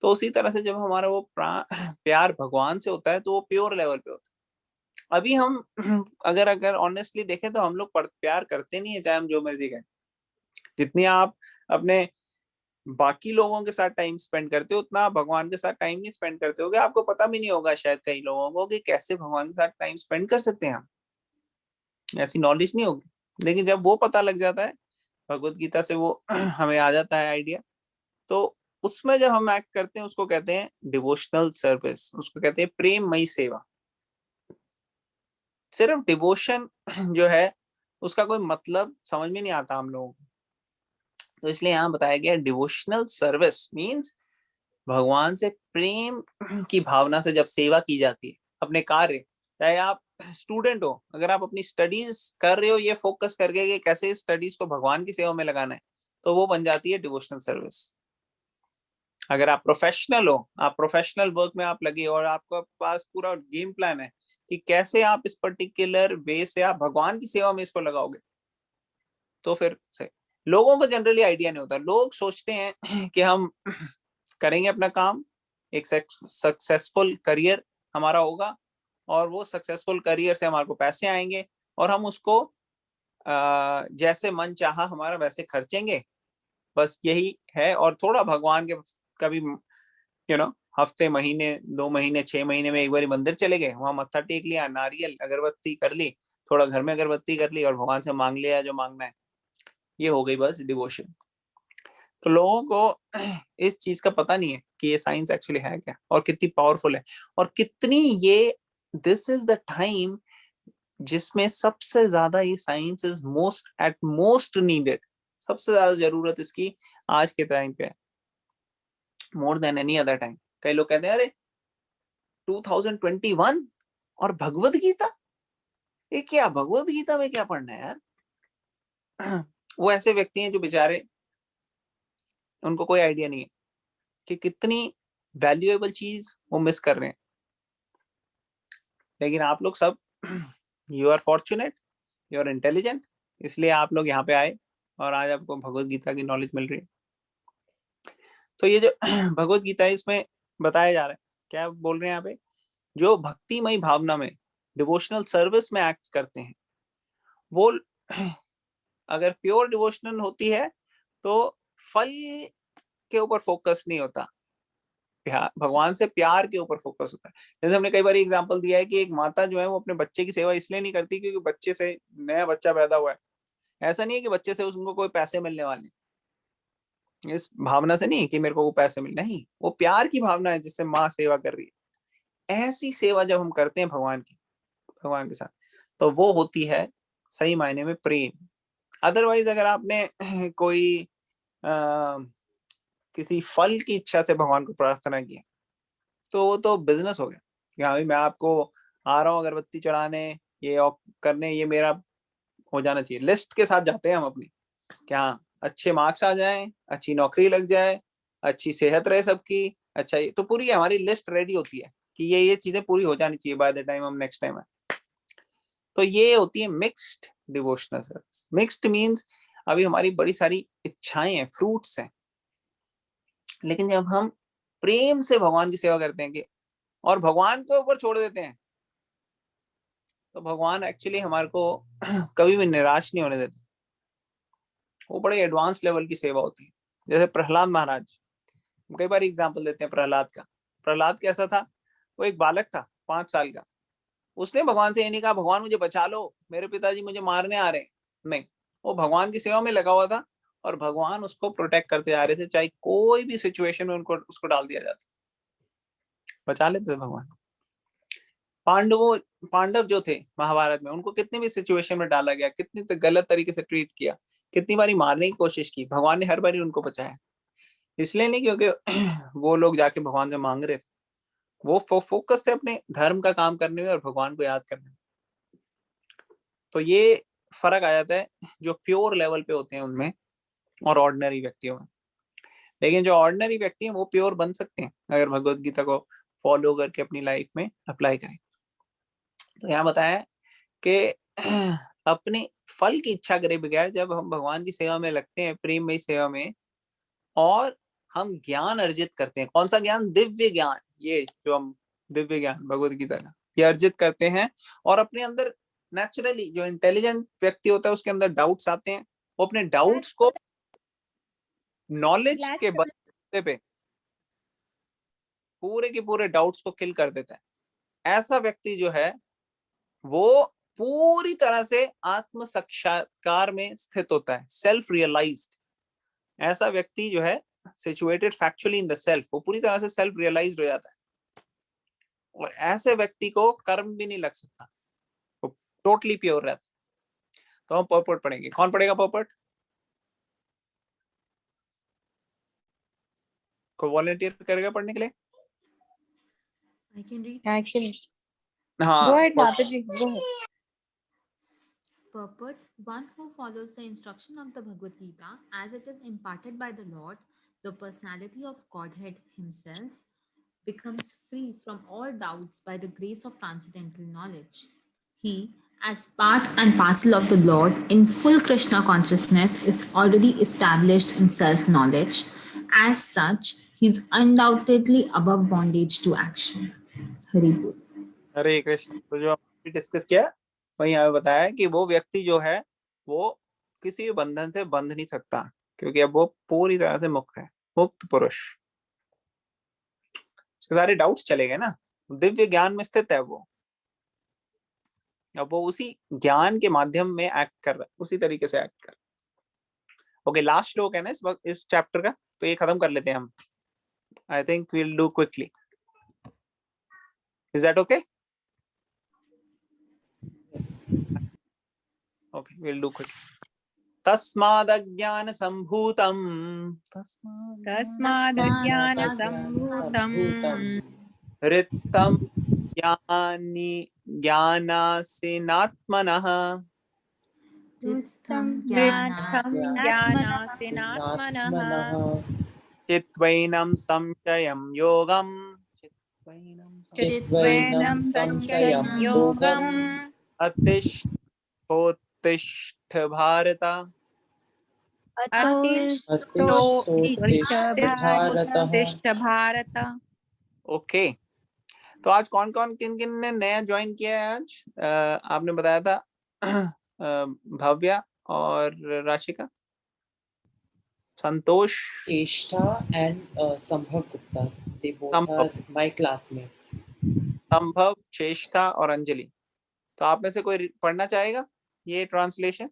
तो उसी तरह से जब हमारा वो प्यार भगवान से होता है तो वो प्योर लेवल पे होता है। अभी हम अगर ऑनेस्टली देखें तो हम लोग प्यार करते नहीं है, चाहे हम जो मर्जी कहें। जितनी आप अपने बाकी लोगों के साथ टाइम स्पेंड करते हो, उतना भगवान के साथ टाइम नहीं स्पेंड करते होगे। आपको पता भी नहीं होगा शायद कई लोगों को कि कैसे भगवान के साथ टाइम स्पेंड कर सकते हैं हम, ऐसी नॉलेज नहीं होगी। लेकिन जब वो पता लग जाता है, भगवत गीता से वो हमें आ जाता है आइडिया, तो उसमें जब हम एक्ट करते हैं उसको कहते हैं डिवोशनल सर्विस, उसको कहते हैं प्रेममयी सेवा। सिर्फ डिवोशन जो है उसका कोई मतलब समझ में नहीं आता हम लोगों को, तो इसलिए यहाँ बताया गया डिवोशनल सर्विस मींस भगवान से प्रेम की भावना से जब सेवा की जाती है अपने कार्य, चाहे आप स्टूडेंट हो, अगर आप अपनी स्टडीज कर रहे हो ये फोकस करके कि कैसे स्टडीज को भगवान की सेवा में लगाना है, तो वो बन जाती है डिवोशनल सर्विस। अगर आप प्रोफेशनल हो, आप प्रोफेशनल वर्क में आप लगे और आपके पास पूरा गेम प्लान है कि कैसे आप इस पर्टिकुलर वे से आप भगवान की सेवा में इसको लगाओगे, तो फिर सही। लोगों को जनरली आइडिया नहीं होता। लोग सोचते हैं कि हम करेंगे अपना काम, एक सक्सेसफुल करियर हमारा होगा, और वो सक्सेसफुल करियर से हमारे को पैसे आएंगे और हम उसको जैसे मन चाहा हमारा वैसे खर्चेंगे, बस यही है। और थोड़ा भगवान के कभी हफ्ते, महीने, 2 महीने, 6 महीने में एक बार मंदिर चले गए, वहां मत्था टेक लिया, नारियल अगरबत्ती कर ली, थोड़ा घर में अगरबत्ती कर ली और भगवान से मांग लिया जो मांगना है, ये हो गई बस डिवोशन। तो लोगों को इस चीज का पता नहीं है कि ये साइंस एक्चुअली है क्या और कितनी पावरफुल है, और कितनी ये दिस इज द टाइम जिसमें सबसे ज्यादा ये साइंस इज मोस्ट नीडेड। सबसे ज्यादा जरूरत इसकी आज के टाइम पे है, more than any other time. कई लोग कहते हैं अरे 2021 और भगवत गीता, ये क्या भगवत गीता में क्या पढ़ना है यार। वो ऐसे व्यक्ति हैं जो बेचारे, उनको कोई आइडिया नहीं है कि कितनी वैल्यूएबल चीज वो मिस कर रहे हैं। लेकिन आप लोग सब you are fortunate, you are intelligent, इसलिए आप लोग यहाँ पे आए और आज आपको भगवत गीता की नॉलेज मिल रही है। तो ये जो भगवत गीता है इसमें बताया जा रहा है, क्या बोल रहे हैं यहाँ पे, जो भक्तिमय भावना में डिवोशनल सर्विस में एक्ट करते हैं, वो अगर प्योर डिवोशनल होती है तो फल के ऊपर फोकस नहीं होता, भगवान से प्यार के ऊपर फोकस होता है। जैसे हमने कई बार एग्जांपल दिया है कि एक माता जो है वो अपने बच्चे की सेवा इसलिए नहीं करती क्योंकि बच्चे से, नया बच्चा पैदा हुआ है, ऐसा नहीं है कि बच्चे से उनको कोई पैसे मिलने वाले, इस भावना से नहीं कि मेरे को वो पैसे मिल, नहीं, वो प्यार की भावना है जिससे माँ सेवा कर रही है। ऐसी सेवा जब हम करते हैं भगवान के साथ, तो वो होती है सही मायने में प्रेम। अदरवाइज अगर आपने कोई किसी फल की इच्छा से भगवान को प्रार्थना किया तो वो तो बिजनेस हो गया कि हाँ भाई मैं आपको आ रहा हूँ अगरबत्ती चढ़ाने, ये करने, ये मेरा हो जाना चाहिए। लिस्ट के साथ जाते हैं हम अपनी, क्या अच्छे मार्क्स आ जाएं, अच्छी नौकरी लग जाए, अच्छी सेहत रहे सबकी, अच्छा, ये तो पूरी हमारी लिस्ट रेडी होती है कि ये चीजें पूरी हो जानी चाहिए बाय द टाइम हम नेक्स्ट टाइम आए। तो ये होती है mixed devotional service. Mixed means अभी हमारी बड़ी सारी इच्छाएं हैं, फ्रूट्स हैं, लेकिन जब हम प्रेम से भगवान की सेवा करते हैं कि और भगवान के ऊपर छोड़ देते हैं, तो भगवान एक्चुअली हमारे को कभी भी निराश नहीं होने देते। वो बड़े एडवांस लेवल की सेवा होती है। जैसे प्रहलाद महाराज, कई बार एग्जाम्पल देते हैं प्रहलाद का। प्रहलाद कैसा था? वो एक बालक था 5 साल का। उसने भगवान से ये नहीं कहा भगवान मुझे बचा लो, मेरे पिताजी मुझे मारने आ रहे हैं, नहीं, वो भगवान की सेवा में लगा हुआ था और भगवान उसको प्रोटेक्ट करते जा रहे थे, चाहे कोई भी सिचुएशन में उसको डाल दिया जाता, बचा लेते थे भगवान। पांडव जो थे महाभारत में, उनको कितनी भी सिचुएशन में डाला गया, कितनी गलत तरीके से ट्रीट किया, कितनी बारी मारने की कोशिश की, भगवान ने हर बारी उनको बचाया। इसलिए नहीं क्योंकि वो लोग जाके भगवान से मांग रहे थे, वो फोकस थे अपने धर्म का काम करने में और भगवान को याद करने में। तो ये फर्क आ जाता है जो प्योर लेवल पे होते हैं उनमें और ऑर्डिनरी व्यक्तियों में। लेकिन जो ऑर्डिनरी व्यक्ति हैं वो प्योर बन सकते हैं अगर भगवत गीता को फॉलो करके अपनी लाइफ में अप्लाई करें। तो यहाँ बताया कि अपने फल की इच्छा करे बगैर जब हम भगवान की सेवा में लगते हैं, प्रेममयी सेवा में, और हम ज्ञान अर्जित करते हैं। कौन सा ज्ञान? दिव्य ज्ञान। ये जो हम दिव्य ज्ञान भगवत गीता का ये अर्जित करते हैं, और अपने अंदर नेचुरली जो इंटेलिजेंट व्यक्ति होता है उसके अंदर डाउट्स आते हैं, वो अपने डाउट्स को नॉलेज के बलबूते पे पूरे के पूरे डाउट्स को किल कर देता है। ऐसा व्यक्ति जो है वो पूरी तरह से आत्म साक्षात्कार में स्थित होता है, सेल्फ रियलाइज्ड। ऐसा व्यक्ति जो है situated factually in the self, वो पूरी तरह से सेल्फ रियलाइज्ड हो जाता है, और ऐसे व्यक्ति को कर्म भी नहीं लग सकता, वो टोटली प्योर रहता है। तो हम पर्पट पढ़ेंगे। कौन पढ़ेगा पर्पट? कोई वॉलंटियर करेगा पढ़ने के लिए? I can read. हाँ, Go ahead, Mataji. Go ahead. Purport: one who follows the instruction of the Bhagavad Gita as it is imparted by the Lord, the personality of Godhead himself, becomes free from all doubts by the grace of transcendental knowledge. He, as part and parcel of the Lord in full Krishna consciousness, is already established in self-knowledge. As such, he is undoubtedly above bondage to action. Hari Bol. हरे कृष्ण। तो जो हमने डिस्कस किया वही हमें बताया कि वो व्यक्ति जो है वो किसी भी बंधन से बंध नहीं सकता, क्योंकि अब वो पूरी तरह से मुक्त है, मुक्त पुरुष। उसके सारे डाउट्स चले गए ना, दिव्य ज्ञान में स्थित है वो। अब वो उसी ज्ञान के माध्यम में एक्ट कर रहा है, उसी तरीके से एक्ट कर रहा है। ओके, लास्ट श्लोक है ना इस चैप्टर का, तो ये खत्म कर लेते हैं हम। I think we'll do quickly. Is that okay? Yes. Okay, we'll do quick. तस्मादज्ञान संभूतम हृत्स्थं ज्ञानासिनात्मनः चित्वैनं संशयं योगम् चित्वैनं संशयं योगम् अतिष्ठोत्तिष्ठ भारत भारत। ओके। तो आज कौन कौन किन किन ने नया ज्वाइन किया है आज? आपने बताया था भव्या और Rashika. Santosh, Cheshta and Sambhav Gupta. They both Sambhav, are my classmates. संभव, चेष्टा और अंजलि। तो आप में से कोई पढ़ना चाहेगा ये ट्रांसलेशन?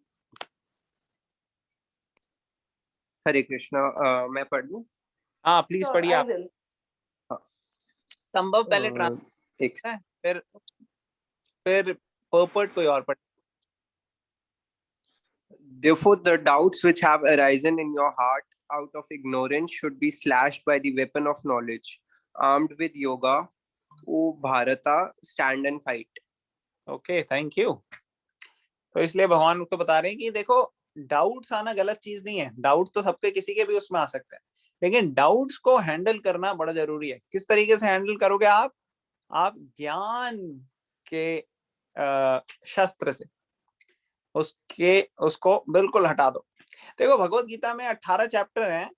हरे कृष्णा। मैं पढ़ लूं? हाँ प्लीज Sure, पढ़िए I आप। will. संभव पहले एक ट्रांसलेट है, फिर पर्पट कोई और पढ़। Therefore, the doubts which have arisen in your heart out of ignorance should be slashed by the weapon of knowledge. Armed with yoga, O Bharata, stand and fight. Okay, thank you. तो इसलिए भगवान उसको बता रहे हैं कि देखो, डाउट्स आना गलत चीज नहीं है। डाउट तो सबके, किसी के भी उसमें आ सकते हैं, लेकिन डाउट्स को हैंडल करना बड़ा जरूरी है। किस तरीके से हैंडल करोगे आप ज्ञान के शस्त्र से उसको बिल्कुल हटा दो। देखो भगवत गीता में 18 चैप्टर हैं।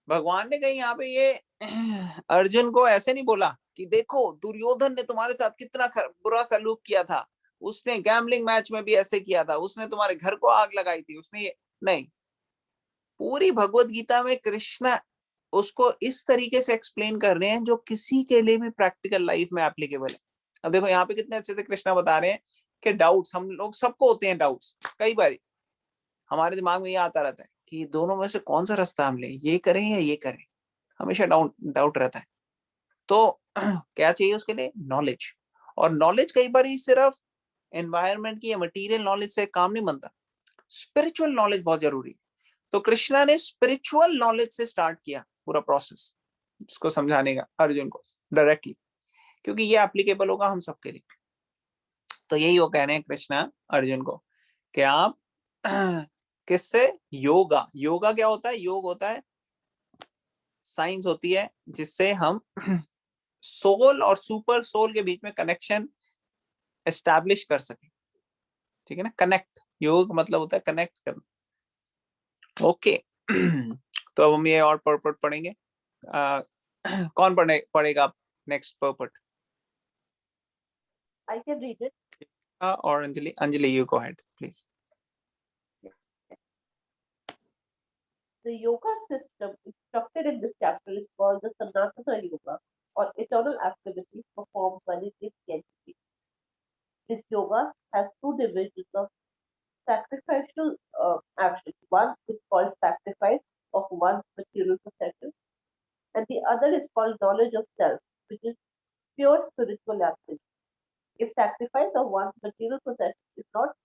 भगवान ने कहीं यहाँ पे ये अर्जुन को ऐसे नहीं बोला कि देखो दुर्योधन ने तुम्हारे साथ कितना बुरा सलूक किया था, उसने गैम्बलिंग मैच में भी ऐसे किया था, उसने तुम्हारे घर को आग लगाई थी, उसने ये नहीं। पूरी भगवत गीता में कृष्ण उसको इस तरीके से एक्सप्लेन कर रहे हैं जो किसी के लिए भी प्रैक्टिकल लाइफ में एप्लीकेबल है। अब देखो यहाँ पे कितने अच्छे से कृष्णा बता रहे हैं कि डाउट्स हम लोग सबको होते हैं। डाउट्स कई बार हमारे दिमाग में ये आता रहता है कि दोनों में से कौन सा रास्ता हम ले, ये करें या ये करें, हमेशा डाउट रहता है। तो क्या चाहिए उसके लिए? नॉलेज। और नॉलेज कई बार ही सिर्फ एनवायरनमेंट की या मटेरियल नॉलेज से काम नहीं बनता, स्पिरिचुअल नॉलेज बहुत जरूरी है। तो कृष्णा ने स्पिरिचुअल नॉलेज से स्टार्ट किया पूरा प्रोसेस उसको समझाने का अर्जुन को डायरेक्टली, क्योंकि ये एप्लीकेबल होगा हम सबके लिए। तो यही वो कह रहे हैं कृष्णा अर्जुन को कि आप किससे? योगा। योगा क्या होता है? योग होता है साइंस होती है जिससे हम सोल और सुपर सोल के बीच में कनेक्शन एस्टैब्लिश कर सके। ठीक है ना? कनेक्ट, योग मतलब होता है कनेक्ट करना। ओके तो अब हम ये और पर्पट पढ़ेंगे। कौन पढ़ेगा next पर्पट? I can read it. और Anjali you go ahead please. The yoga system instructed in this chapter is called the Sanatana Yoga, or eternal activity performed by the living entity. This yoga has two divisions of sacrificial action. One is called sacrifice of one's material possession, and the other is called knowledge of self, which is pure spiritual activity. If sacrifice of one's material possession is not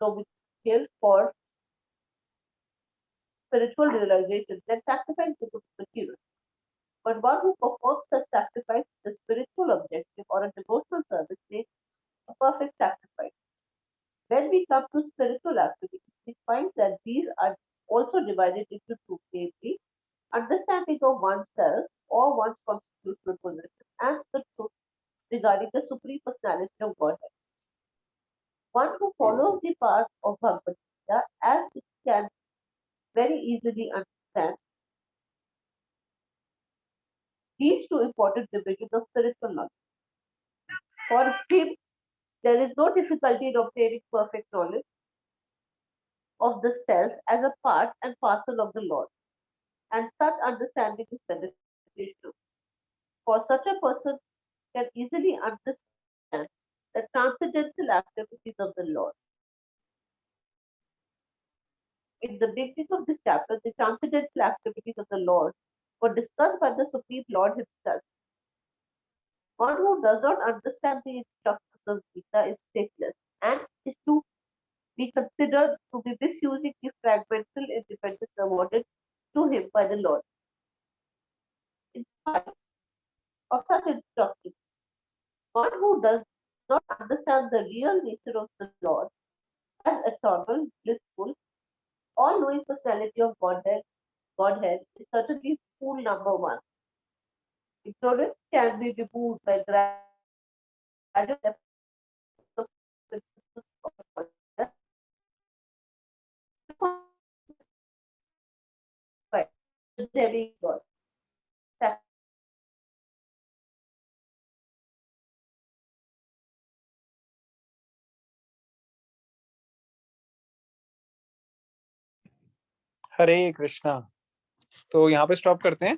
noble for spiritual realization, then sacrifice becomes material. But one who performs such sacrifice with a spiritual objective or a devotional service makes a perfect sacrifice. When we come to spiritual activities, we find that these are also divided into two, namely understanding of oneself or one's constitutional position and the truth regarding the Supreme Personality of Godhead. One who follows the path of Bhagavad Gita as it can very easily understand these two important divisions of spiritual knowledge. For him, there is no difficulty in obtaining perfect knowledge of the self as a part and parcel of the Lord, and such understanding is beneficial. For such a person can easily understand the transcendental activities of the Lord. In the beginning of this chapter, the transcendental activities of the Lord were discussed by the Supreme Lord Himself. One who does not understand the instructions of Gita is faithless and is to be considered to be misusing the fragmental independence awarded to him by the Lord. In spite of such instructions, one who does not understand the real nature of the Lord as eternal, blissful, all-knowing personality of Godhead is certainly fool number one. Ignorance can be removed by gradual efforts of the demigod. हरे कृष्णा। तो यहाँ पे स्टॉप करते हैं।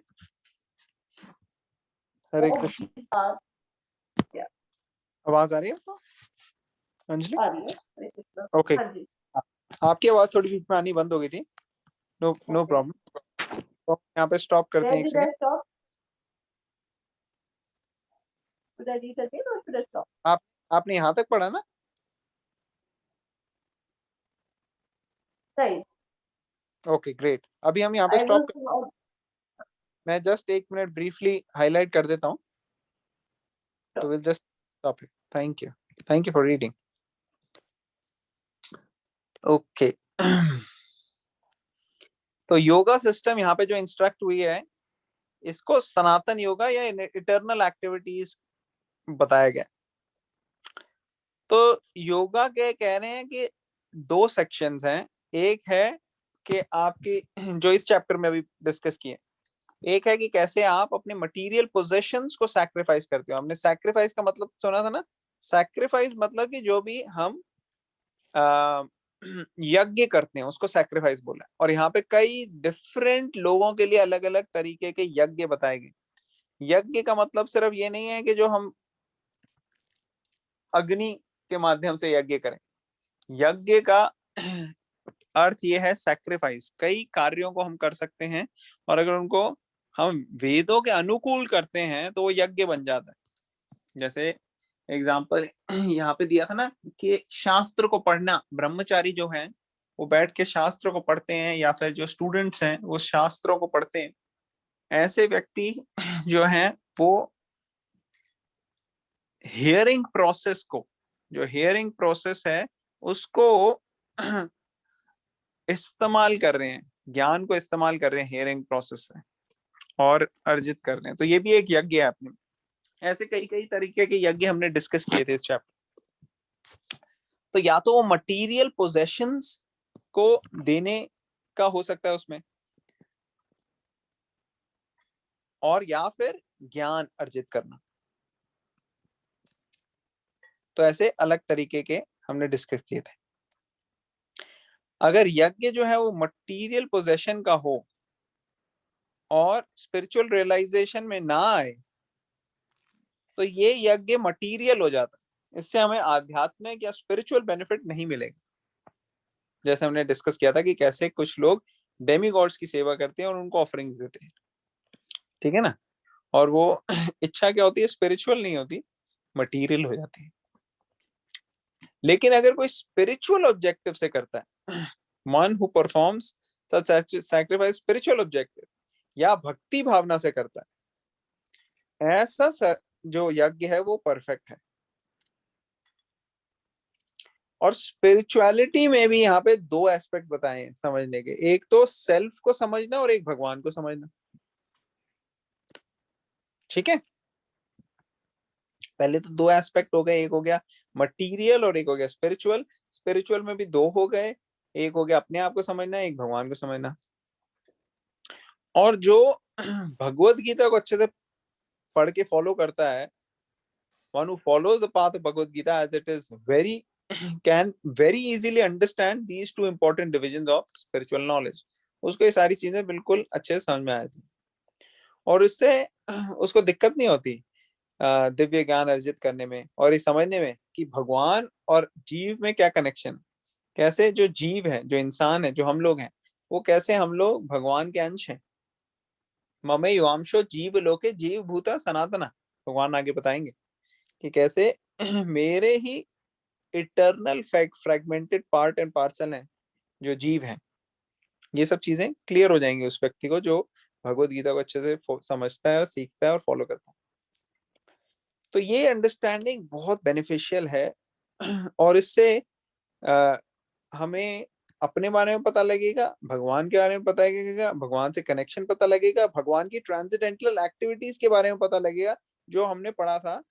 हरे Oh, कृष्ण। these are- आवाज आ रही है आपको अंजलि? आ रही है, हरे कृष्णा। ओके। हाँ जी। आपकी आवाज थोड़ी बीच में आनी बंद हो गई थी। No Okay. प्रॉब्लम। तो यहाँ पे स्टॉप करते Where हैं एक did I second. stop? Should I read again or should I stop? आपने यहाँ तक पढ़ा ना? नहीं, ओके ग्रेट। अभी हम यहाँ पे I स्टॉप। was मैं जस्ट 1 मिनट ब्रीफली हाईलाइट कर देता हूँ, तो will just stop it. Thank you for reading. Okay. तो योगा सिस्टम यहाँ पे जो इंस्ट्रक्ट हुई है, इसको सनातन योगा या इटर्नल एक्टिविटीज बताया गया। तो योगा के कह रहे हैं कि 2 सेक्शंस हैं। एक है कि आपकी जो इस चैप्टर में अभी डिस्कस किए, एक है कि कैसे आप अपने मटेरियल पोजेशंस को सैक्रिफाइस करते हो। हमने सैक्रिफाइस का मतलब सुना था ना? सैक्रिफाइस मतलब कि जो भी हम यज्ञ करते हैं उसको सैक्रिफाइस बोला है। और यहाँ पे कई डिफरेंट लोगों के लिए अलग अलग तरीके के यज्ञ बताए गए। यज्ञ का मतलब सिर्फ ये नहीं है कि जो हम अग्नि के माध्यम से यज्ञ करें। यज्ञ का अर्थ ये है सैक्रिफाइस। कई कार्यों को हम कर सकते हैं और अगर उनको हम वेदों के अनुकूल करते हैं तो वो यज्ञ बन जाता है। जैसे एग्जाम्पल यहाँ पे दिया था ना कि शास्त्र को पढ़ना, ब्रह्मचारी जो है वो बैठ के शास्त्र को पढ़ते हैं, या फिर जो स्टूडेंट्स हैं वो शास्त्रों को पढ़ते हैं। ऐसे व्यक्ति जो हैं वो हियरिंग प्रोसेस को, जो हियरिंग प्रोसेस है उसको इस्तेमाल कर रहे हैं, ज्ञान को इस्तेमाल कर रहे हैं हियरिंग प्रोसेस से और अर्जित कर रहे हैं। तो ये भी एक यज्ञ है अपने। ऐसे कई कई तरीके के यज्ञ हमने डिस्कस किए थे इस चैप्टर। तो या तो वो मटेरियल पोजेशंस को देने का हो सकता है उसमें, और या फिर ज्ञान अर्जित करना। तो ऐसे अलग तरीके के हमने डिस्कस किए थे। अगर यज्ञ जो है वो मटेरियल पोजेशन का हो और स्पिरिचुअल रियलाइजेशन में ना आए तो ये यज्ञ मटेरियल हो जाता है। इससे हमें आध्यात्मिक या स्पिरिचुअल बेनिफिट नहीं मिलेगा। जैसे हमने डिस्कस किया था कि कैसे कुछ लोग डेमी गॉड्स की सेवा करते हैं और उनको ऑफरिंग देते हैं, ठीक है ना? और वो इच्छा क्या होती है? स्पिरिचुअल नहीं होती, मटेरियल हो जाती है। लेकिन अगर कोई स्पिरिचुअल ऑब्जेक्टिव से करता है, one who performs such sacrifice spiritual objective, या भक्ति भावना से करता है, ऐसा जो यज्ञ है वो परफेक्ट है। और स्पिरिचुअलिटी में भी यहाँ पे 2 एस्पेक्ट बताए हैं समझने के। एक तो सेल्फ को समझना और एक भगवान को समझना, ठीक है? पहले तो 2 एस्पेक्ट हो गए, एक हो गया मटीरियल और एक हो गया स्पिरिचुअल। स्पिरिचुअल में भी 2 हो गए, एक हो गया अपने आप को समझना, एक भगवान को समझना। और जो भगवत गीता को अच्छे से पढ़ के फॉलो करता है, one who follows the path of Bhagavad Gita as it is can very easily understand these 2 important divisions of spiritual knowledge. उसको ये सारी चीजें बिल्कुल अच्छे से समझ में आ जाती और इससे उसको दिक्कत नहीं होती दिव्य ज्ञान अर्जित करने में और ये समझने में कि भगवान और जीव में क्या कनेक्शन, कैसे जो जीव है, जो इंसान है, जो हम लोग हैं, वो कैसे हम लोग भगवान के अंश हैं। ममे युवांशो जीव लोके जीव भूता सनातना, भगवान आगे बताएंगे कि कैसे मेरे ही eternal fragmented part and parcel हैं जो जीव हैं। ये सब चीजें क्लियर हो जाएंगी उस व्यक्ति को जो भगवत गीता को अच्छे से समझता है और सीखता है और फॉलो करता है। तो ये अंडरस्टैंडिंग बहुत बेनिफिशियल है और इससे हमें अपने बारे में पता लगेगा, भगवान के बारे में पता लगेगा, भगवान से कनेक्शन पता लगेगा, भगवान की ट्रांसेंडेंटल एक्टिविटीज के बारे में पता लगेगा जो हमने पढ़ा था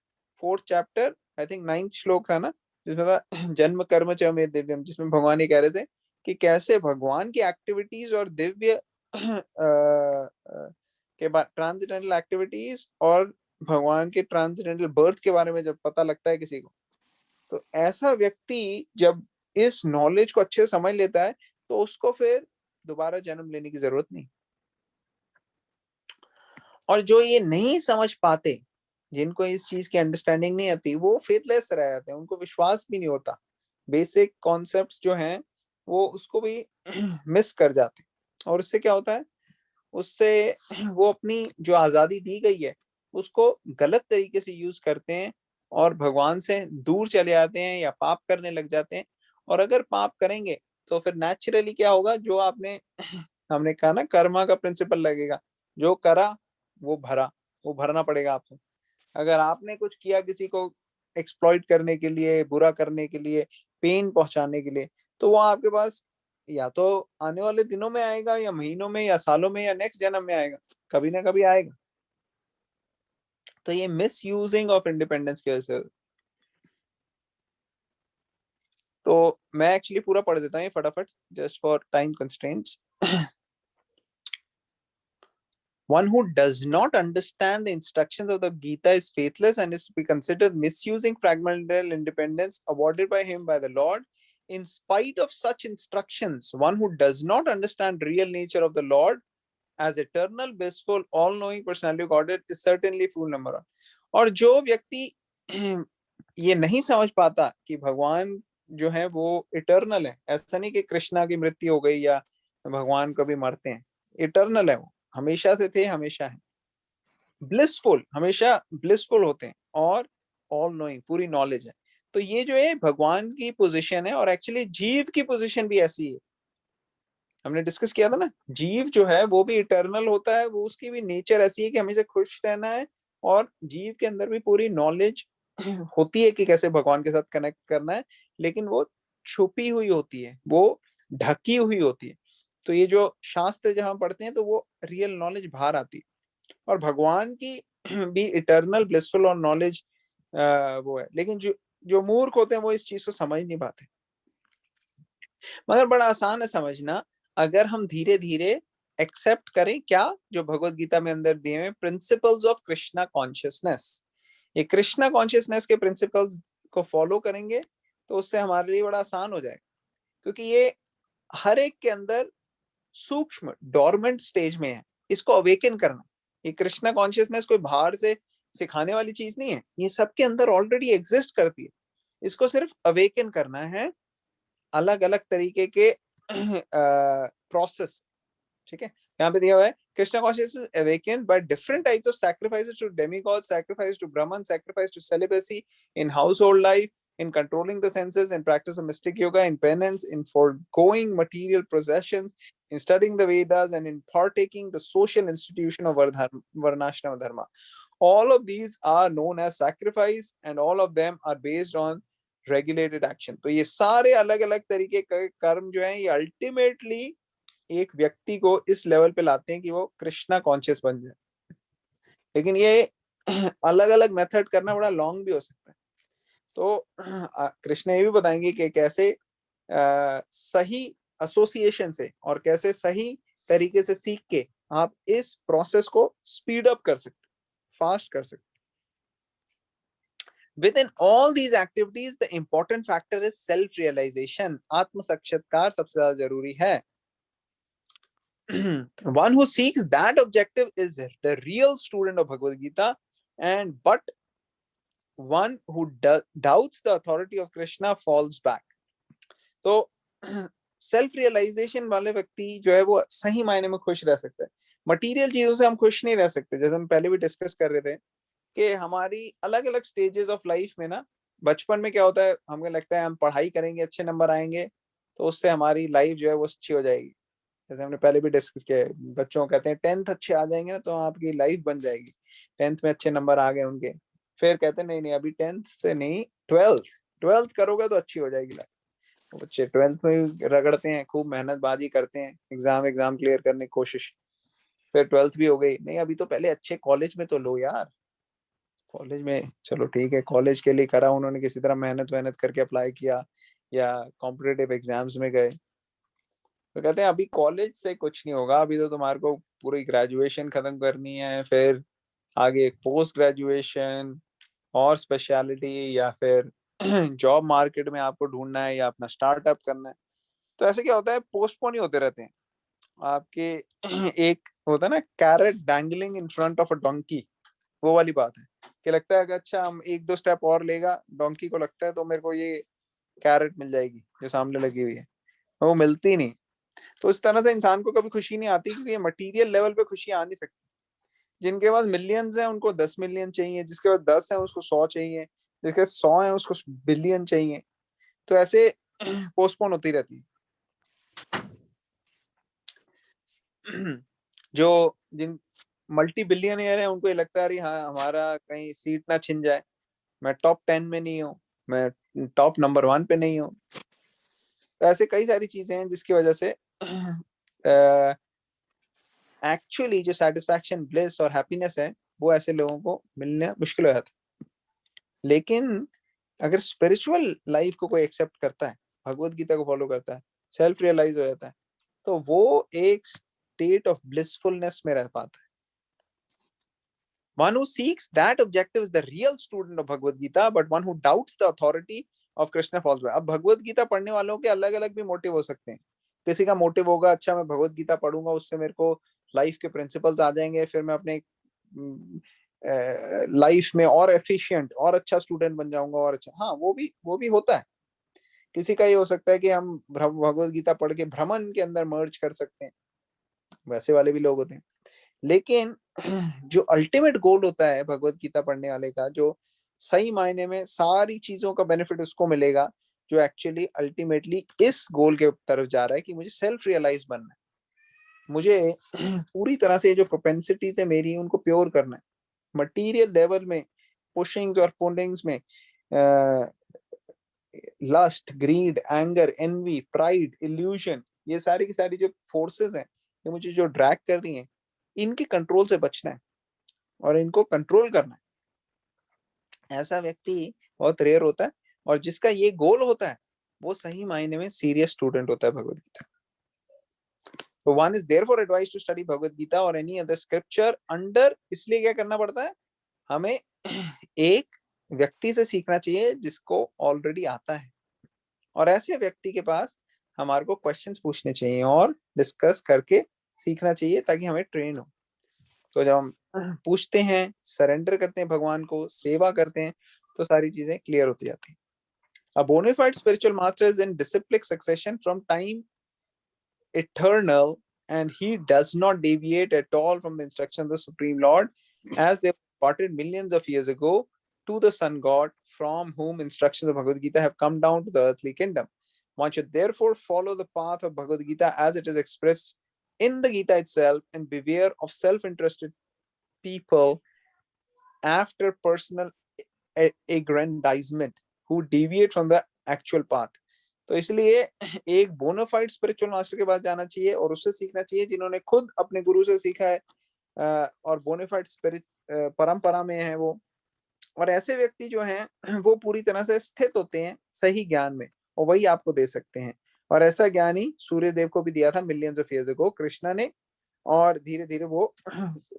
4th chapter, I think 9th श्लोक था ना, जिसमें था जन्म कर्म च मे दिव्यम, जिसमें भगवान ये कह रहे थे कि कैसे भगवान की एक्टिविटीज और दिव्य के बाद ट्रांसेंडेंटल एक्टिविटीज और भगवान के ट्रांसेंडेंटल बर्थ के बारे में जब पता लगता है किसी को, तो ऐसा व्यक्ति जब इस नॉलेज को अच्छे से समझ लेता है तो उसको फिर दोबारा जन्म लेने की जरूरत नहीं। और जो ये नहीं समझ पाते, जिनको इस चीज की अंडरस्टैंडिंग नहीं आती, वो फेथलेस रह जाते हैं, उनको विश्वास भी नहीं होता, बेसिक कॉन्सेप्ट्स जो हैं वो उसको भी मिस कर जाते हैं। और उससे क्या होता है, उससे वो अपनी जो आजादी दी गई है उसको गलत तरीके से यूज करते हैं और भगवान से दूर चले जाते हैं या पाप करने लग जाते हैं। और अगर पाप करेंगे तो फिर नेचुरली क्या होगा, जो आपने हमने कहा ना, कर्मा का प्रिंसिपल लगेगा, जो करा वो भरा, वो भरना पड़ेगा आपको। अगर आपने कुछ किया किसी को एक्सप्लॉइट करने के लिए, बुरा करने के लिए, पेन पहुंचाने के लिए, तो वो आपके पास या तो आने वाले दिनों में आएगा, या महीनों में, या सालों में, या नेक्स्ट जन्म में आएगा, कभी ना कभी आएगा। तो ये मिस यूजिंग ऑफ इंडिपेंडेंस की वजह से। तो मैं एक्चुअली पूरा पढ़ देता हूँ ये फटाफट, just for time constraints. One who does not understand the instructions of the Gita is faithless and is to be considered misusing fragmental independence awarded by him by the Lord. In spite of such instructions, one who does not understand real nature of the Lord as eternal, blissful, all-knowing personality of Godhead is certainly fool number one. और जो व्यक्ति ये नहीं समझ पाता कि भगवान जो है वो इटर्नल है, ऐसा नहीं कि कृष्णा की मृत्यु हो गई या भगवान कभी मरते हैं, इटर्नल है, वो हमेशा से थे, हमेशा है, ब्लिसफुल, हमेशा ब्लिसफुल होते हैं, और ऑल नोइंग, पूरी नॉलेज है। तो ये जो है भगवान की पोजीशन है, और एक्चुअली जीव की पोजीशन भी ऐसी है, हमने डिस्कस किया था ना, जीव जो है वो भी इटर्नल होता है, वो उसकी भी नेचर ऐसी है कि हमेशा खुश रहना है, और जीव के अंदर भी पूरी नॉलेज होती है कि कैसे भगवान के साथ कनेक्ट करना है, लेकिन वो छुपी हुई होती है, वो ढकी हुई होती है। तो ये जो शास्त्र जहां पढ़ते हैं तो वो रियल नॉलेज बाहर आती है, और भगवान की भी इटर्नल ब्लिसफुल और नॉलेज वो है। लेकिन जो जो मूर्ख होते हैं वो इस चीज को समझ नहीं पाते, मगर बड़ा आसान है समझना, अगर हम धीरे धीरे एक्सेप्ट करें क्या, जो भगवत गीता में अंदर दिए हुए प्रिंसिपल्स ऑफ कृष्णा कॉन्शियसनेस, ये कृष्णा कॉन्शियसनेस के प्रिंसिपल्स को फॉलो करेंगे तो उससे हमारे लिए बड़ा आसान हो जाएगा, क्योंकि ये हर एक के अंदर सूक्ष्म डोरमेंट स्टेज में है, इसको अवेकन करना। ये कृष्णा कॉन्शियसनेस कोई बाहर से सिखाने वाली चीज नहीं है, ये सबके अंदर ऑलरेडी एग्जिस्ट करती है, इसको सिर्फ अवेकन करना है अलग अलग तरीके के प्रोसेस। ठीक है, यहाँ पे दिया हुआ है Krishna consciousness awaken by different types of sacrifices to demigod, sacrifice to Brahman, sacrifice to celibacy, in household life, in controlling the senses, in practice of mystic yoga, in penance, in foregoing material possessions, in studying the Vedas, and in partaking the social institution of Varnashrama dharma. All of these are known as sacrifice, and all of them are based on regulated action. तो ये सारे अलग अलग तरीके के कर्म जो हैं, ये अल्टीमेटली एक व्यक्ति को इस लेवल पे लाते हैं कि वो कृष्णा कॉन्शियस बन जाए। लेकिन ये अलग अलग मेथड करना बड़ा लॉन्ग भी हो सकता है। तो कृष्ण ये भी बताएंगे कि कैसे सही एसोसिएशन से और कैसे सही तरीके से सीख के आप इस प्रोसेस को स्पीड अप कर सकते, फास्ट कर सकते। Within all these activities, the important factor is self-realization. आत्म साक्षात्कार सबसे ज्यादा जरूरी है। One who seeks that objective is the real student of Bhagavad Gita, but one who doubts the authority of Krishna falls back. तो सेल्फ रियलाइजेशन वाले व्यक्ति जो है वो सही मायने में खुश रह सकता है। मटेरियल चीजों से हम खुश नहीं रह सकते, जैसे हम पहले भी डिस्कस कर रहे थे कि हमारी अलग अलग स्टेजेस ऑफ लाइफ में ना, बचपन में क्या होता है, हमें लगता है हम पढ़ाई करेंगे, अच्छे नंबर आएंगे तो उससे हमारी लाइफ जो है वो अच्छी हो जाएगी। जैसे हमने पहले भी डिस्कस किया, बच्चों कहते हैं 10th अच्छे आ जाएंगे ना तो आपकी लाइफ बन जाएगी, 10th में अच्छे नंबर आ गए उनके, फिर कहते हैं नहीं अभी 10th से नहीं 12th करोगे तो अच्छी हो जाएगी लाइफ। बच्चे 12th में रगड़ते हैं, खूब मेहनत बाजी करते हैं, एग्जाम क्लियर करने की कोशिश, फिर 12th भी हो गई, नहीं अभी तो पहले अच्छे कॉलेज में तो लो यार, कॉलेज में चलो ठीक है, कॉलेज के लिए करा उन्होंने, किसी तरह मेहनत करके अप्लाई किया या कॉम्पिटिटिव एग्जाम्स में गए, तो कहते हैं अभी कॉलेज से कुछ नहीं होगा, अभी तो तुम्हारे को पूरी ग्रेजुएशन खत्म करनी है, फिर आगे पोस्ट ग्रेजुएशन और स्पेशलिटी, या फिर जॉब मार्केट में आपको ढूंढना है या अपना स्टार्टअप करना है। तो ऐसे क्या होता है, पोस्टपोन ही होते रहते हैं। आपके एक होता है ना carrot dangling in front of a donkey, वो वाली बात है कि लगता है कि अच्छा हम एक दो स्टेप और लेगा, डोंकी को लगता है तो मेरे को ये कैरेट मिल जाएगी जो सामने लगी हुई है, वो मिलती नहीं। तो इस तरह से इंसान को कभी खुशी नहीं आती, क्योंकि मटेरियल लेवल पे खुशी आ नहीं सकती। जिनके पास मिलियंस हैं उनको 10 मिलियन चाहिए, जिसके पास 10 है उसको 100 चाहिए, जिसके 100 है उसको बिलियन चाहिए। तो ऐसे पोस्टपोन होती रहती है। जो जिन मल्टी बिलियनियर है उनको ये लगता है अरे हाँ हमारा कहीं सीट ना छिन जाए, मैं टॉप 10 में नहीं हूँ, मैं टॉप नंबर 1 पे नहीं हूँ। तो ऐसे कई सारी चीजें हैं जिसकी वजह से एक्चुअली जो सेटिस्फैक्शन, ब्लिस और हैप्पीनेस है वो ऐसे लोगों को मिलना मुश्किल हो जाता है। लेकिन अगर स्पिरिचुअल लाइफ को कोई एक्सेप्ट करता है, भगवत गीता को फॉलो करता है, सेल्फ रियलाइज हो जाता है, तो वो एक स्टेट ऑफ ब्लिसफुलनेस में रह पाता है। One who seeks that objective is the real student of Bhagavad Gita, but one who doubts the authority of Krishna falls by. अब भगवत गीता पढ़ने वालों के अलग अलग भी मोटिव हो सकते हैं। किसी का मोटिव होगा अच्छा मैं भगवत गीता पढ़ूंगा, उससे मेरे को लाइफ के प्रिंसिपल्स आ जाएंगे, फिर मैं अपने लाइफ में और एफिशिएंट और अच्छा स्टूडेंट बन जाऊंगा और अच्छा, हाँ वो भी होता है। किसी का ये हो सकता है कि हम भगवत गीता पढ़ के भ्रमण के अंदर मर्ज कर सकते हैं, वैसे वाले भी लोग होते हैं। लेकिन जो अल्टीमेट गोल होता है भगवत गीता पढ़ने वाले का, जो सही मायने में सारी चीजों का बेनिफिट उसको मिलेगा, जो एक्चुअली अल्टीमेटली इस गोल के तरफ जा रहा है कि मुझे सेल्फ रियलाइज बनना है, मुझे पूरी तरह से जो प्रोपेंसिटीज है मेरी उनको प्योर करना है। मटीरियल लेवल में पुशिंग्स और पुलिंग्स में lust, greed, anger, envy, pride, illusion, ये सारी की सारी जो फोर्सेस हैं ये मुझे जो ड्रैग कर रही हैं, इनके कंट्रोल से बचना है और इनको कंट्रोल करना है। ऐसा व्यक्ति बहुत रेयर होता है, और जिसका ये गोल होता है वो सही मायने में सीरियस स्टूडेंट होता है भगवत गीता। तो one is therefore advise to study Bhagavad Gita और एनी अदर स्क्रिप्चर अंडर, इसलिए क्या करना पड़ता है, हमें एक व्यक्ति से सीखना चाहिए जिसको ऑलरेडी आता है, और ऐसे व्यक्ति के पास हमारे को क्वेश्चंस पूछने चाहिए और डिस्कस करके सीखना चाहिए ताकि हमें ट्रेन हो। तो जब हम पूछते हैं, सरेंडर करते हैं भगवान को, सेवा करते हैं, तो सारी चीजें क्लियर होती जाती हैं। A bona fide spiritual master is in disciplic succession from time eternal, and he does not deviate at all from the instructions of the Supreme Lord, as they were imparted millions of years ago to the Sun God, from whom instructions of Bhagavad Gita have come down to the earthly kingdom. One should therefore follow the path of Bhagavad Gita as it is expressed in the Gita itself, and beware of self-interested people after personal aggrandizement who deviate from the actual path. तो इसलिए एक बोनाफाइड स्पिरिचुअल मास्टर के पास जाना चाहिए और उससे सीखना चाहिए जिन्होंने खुद अपने गुरु से सीखा है, और बोनाफाइड स्पिरिट परंपरा में है वो। और ऐसे व्यक्ति जो हैं वो पूरी तरह से स्थित होते हैं सही ज्ञान में, और वही आपको दे सकते हैं। और ऐसा ज्ञान ही सूर्य देव को भी दिया था millions of years ago Krishna ने, और धीरे धीरे वो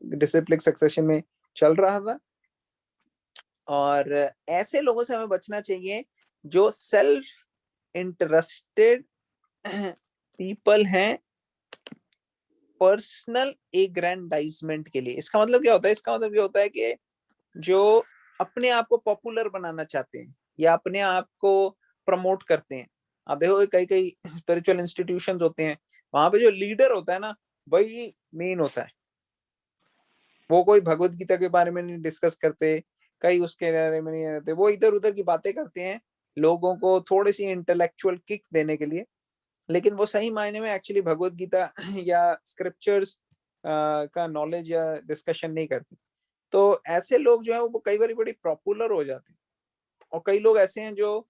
डिसिप्लिक सक्सेशन में चल रहा था। और ऐसे लोगों से हमें बचना चाहिए जो सेल्फ इंटरेस्टेड पीपल हैं पर्सनल एग्रैंडाइजमेंट के लिए। इसका मतलब क्या होता है, इसका मतलब ये होता है कि जो अपने आप को पॉपुलर बनाना चाहते हैं या अपने आप को प्रमोट करते हैं। आप देखो कई कई स्पिरिचुअल इंस्टीट्यूशंस होते हैं, वहां पे जो लीडर होता है ना वही मेन होता है। वो कोई भगवत गीता के बारे में नहीं डिस्कस करते, कई उसके बारे में नहीं रहते, वो इधर उधर की बातें करते हैं लोगों को थोड़ी सी इंटेलेक्चुअल किक देने के लिए, लेकिन वो सही मायने में एक्चुअली भगवत गीता या स्क्रिप्चर्स का नॉलेज या डिस्कशन नहीं करते। तो ऐसे लोग जो है वो कई बार बड़ी पॉपुलर हो जाते हैं, और कई लोग ऐसे हैं जो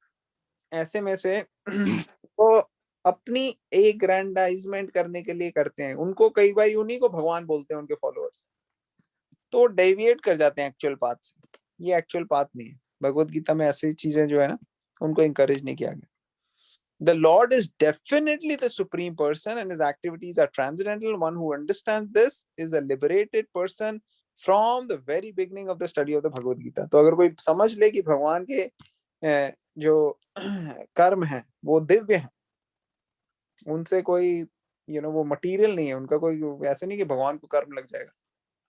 ऐसे में से वो अपनी एक ग्रैंडाइजमेंट करने के लिए करते हैं, उनको कई बार उन्हीं को भगवान बोलते हैं उनके फॉलोअर्स, तो डेविएट कर जाते हैं एक्चुअल पाथ से। ये एक्चुअल पाथ नहीं है, भगवत गीता में ऐसी चीजें जो है ना उनको encourage नहीं किया गया। The Lord is definitely the supreme person and his activities are transcendental. One who understands this is a liberated person from the very beginning of the study of the Bhagavad Gita. तो अगर कोई समझ ले कि भगवान के जो कर्म हैं वो दिव्य हैं, उनसे कोई वो मटेरियल नहीं है उनका, कोई ऐसे नहीं कि भगवान को कर्म लग जाएगा,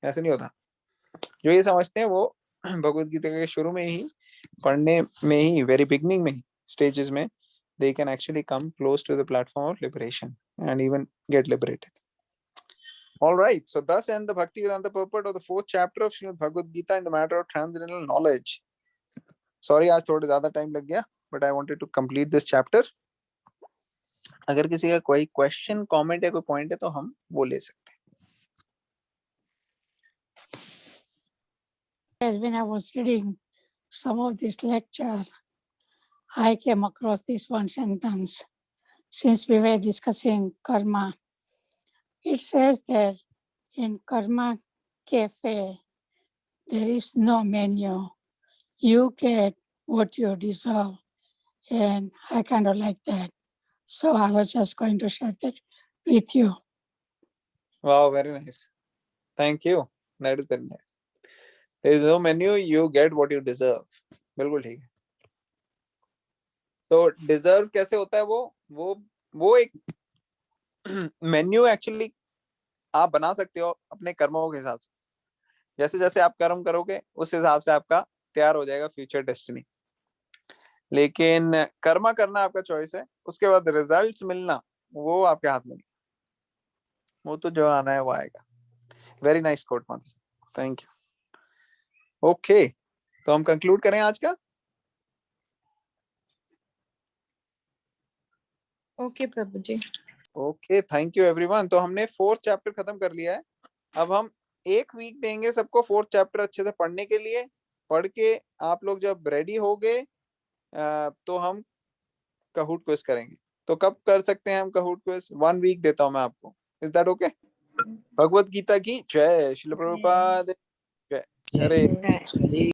ऐसे नहीं होता। जो ये समझते हैं वो भगवत गीता के शुरू में ही पढ़ने में ही, वेरी बिगनिंग में ही, स्टेजेस में, they can actually come close to the platform of liberation and even get liberated. All right, so thus end the Bhaktivedanta purport of the 4th chapter of Srimad Bhagavad Gita in the matter of transcendental knowledge. Sorry, आज थोड़ा ज्यादा टाइम लग गया, but I wanted to complete this chapter. अगर किसी का कोई क्वेश्चन, कमेंट या कोई पॉइंट है तो हम वो ले सकते हैं। When I was reading some of this lecture, I came across this one sentence. Since we were discussing karma, it says that in Karma Cafe, there is no menu. You get what you deserve. And I kind of like that. So I was just going to share that with you. Wow, very nice. Thank you. That is very nice. There is no menu, you get what you deserve. बिल्कुल ठीक है। तो डिजर्व कैसे होता है? वो एक मेन्यू एक्चुअली आप बना सकते हो अपने कर्मों के हिसाब से। जैसे जैसे आप कर्म करोगे उस हिसाब से आपका तैयार हो जाएगा फ्यूचर डेस्टिनी। लेकिन कर्मा करना आपका चॉइस है, उसके बाद रिजल्ट्स मिलना वो आपके हाथ में नहीं, वो तो जो आना है वो आएगा। वेरी नाइस कोट माता, थैंक यू। ओके, तो हम कंक्लूड करें आज का। Okay Prabhu ji. Okay, thank you everyone. तो हमने 4th चैप्टर खत्म कर लिया है। अब हम 1 वीक देंगे सबको 4th चैप्टर अच्छे से पढ़ने के लिए। पढ़ के आप लोग जब रेडी हो गए तो हम कहूट क्विज करेंगे। तो कब कर सकते हैं हम कहूट क्विज? 1 वीक देता हूं मैं आपको। Is that okay? Bhagavad Gita की जय। श्रील प्रभुपाद जय। हरे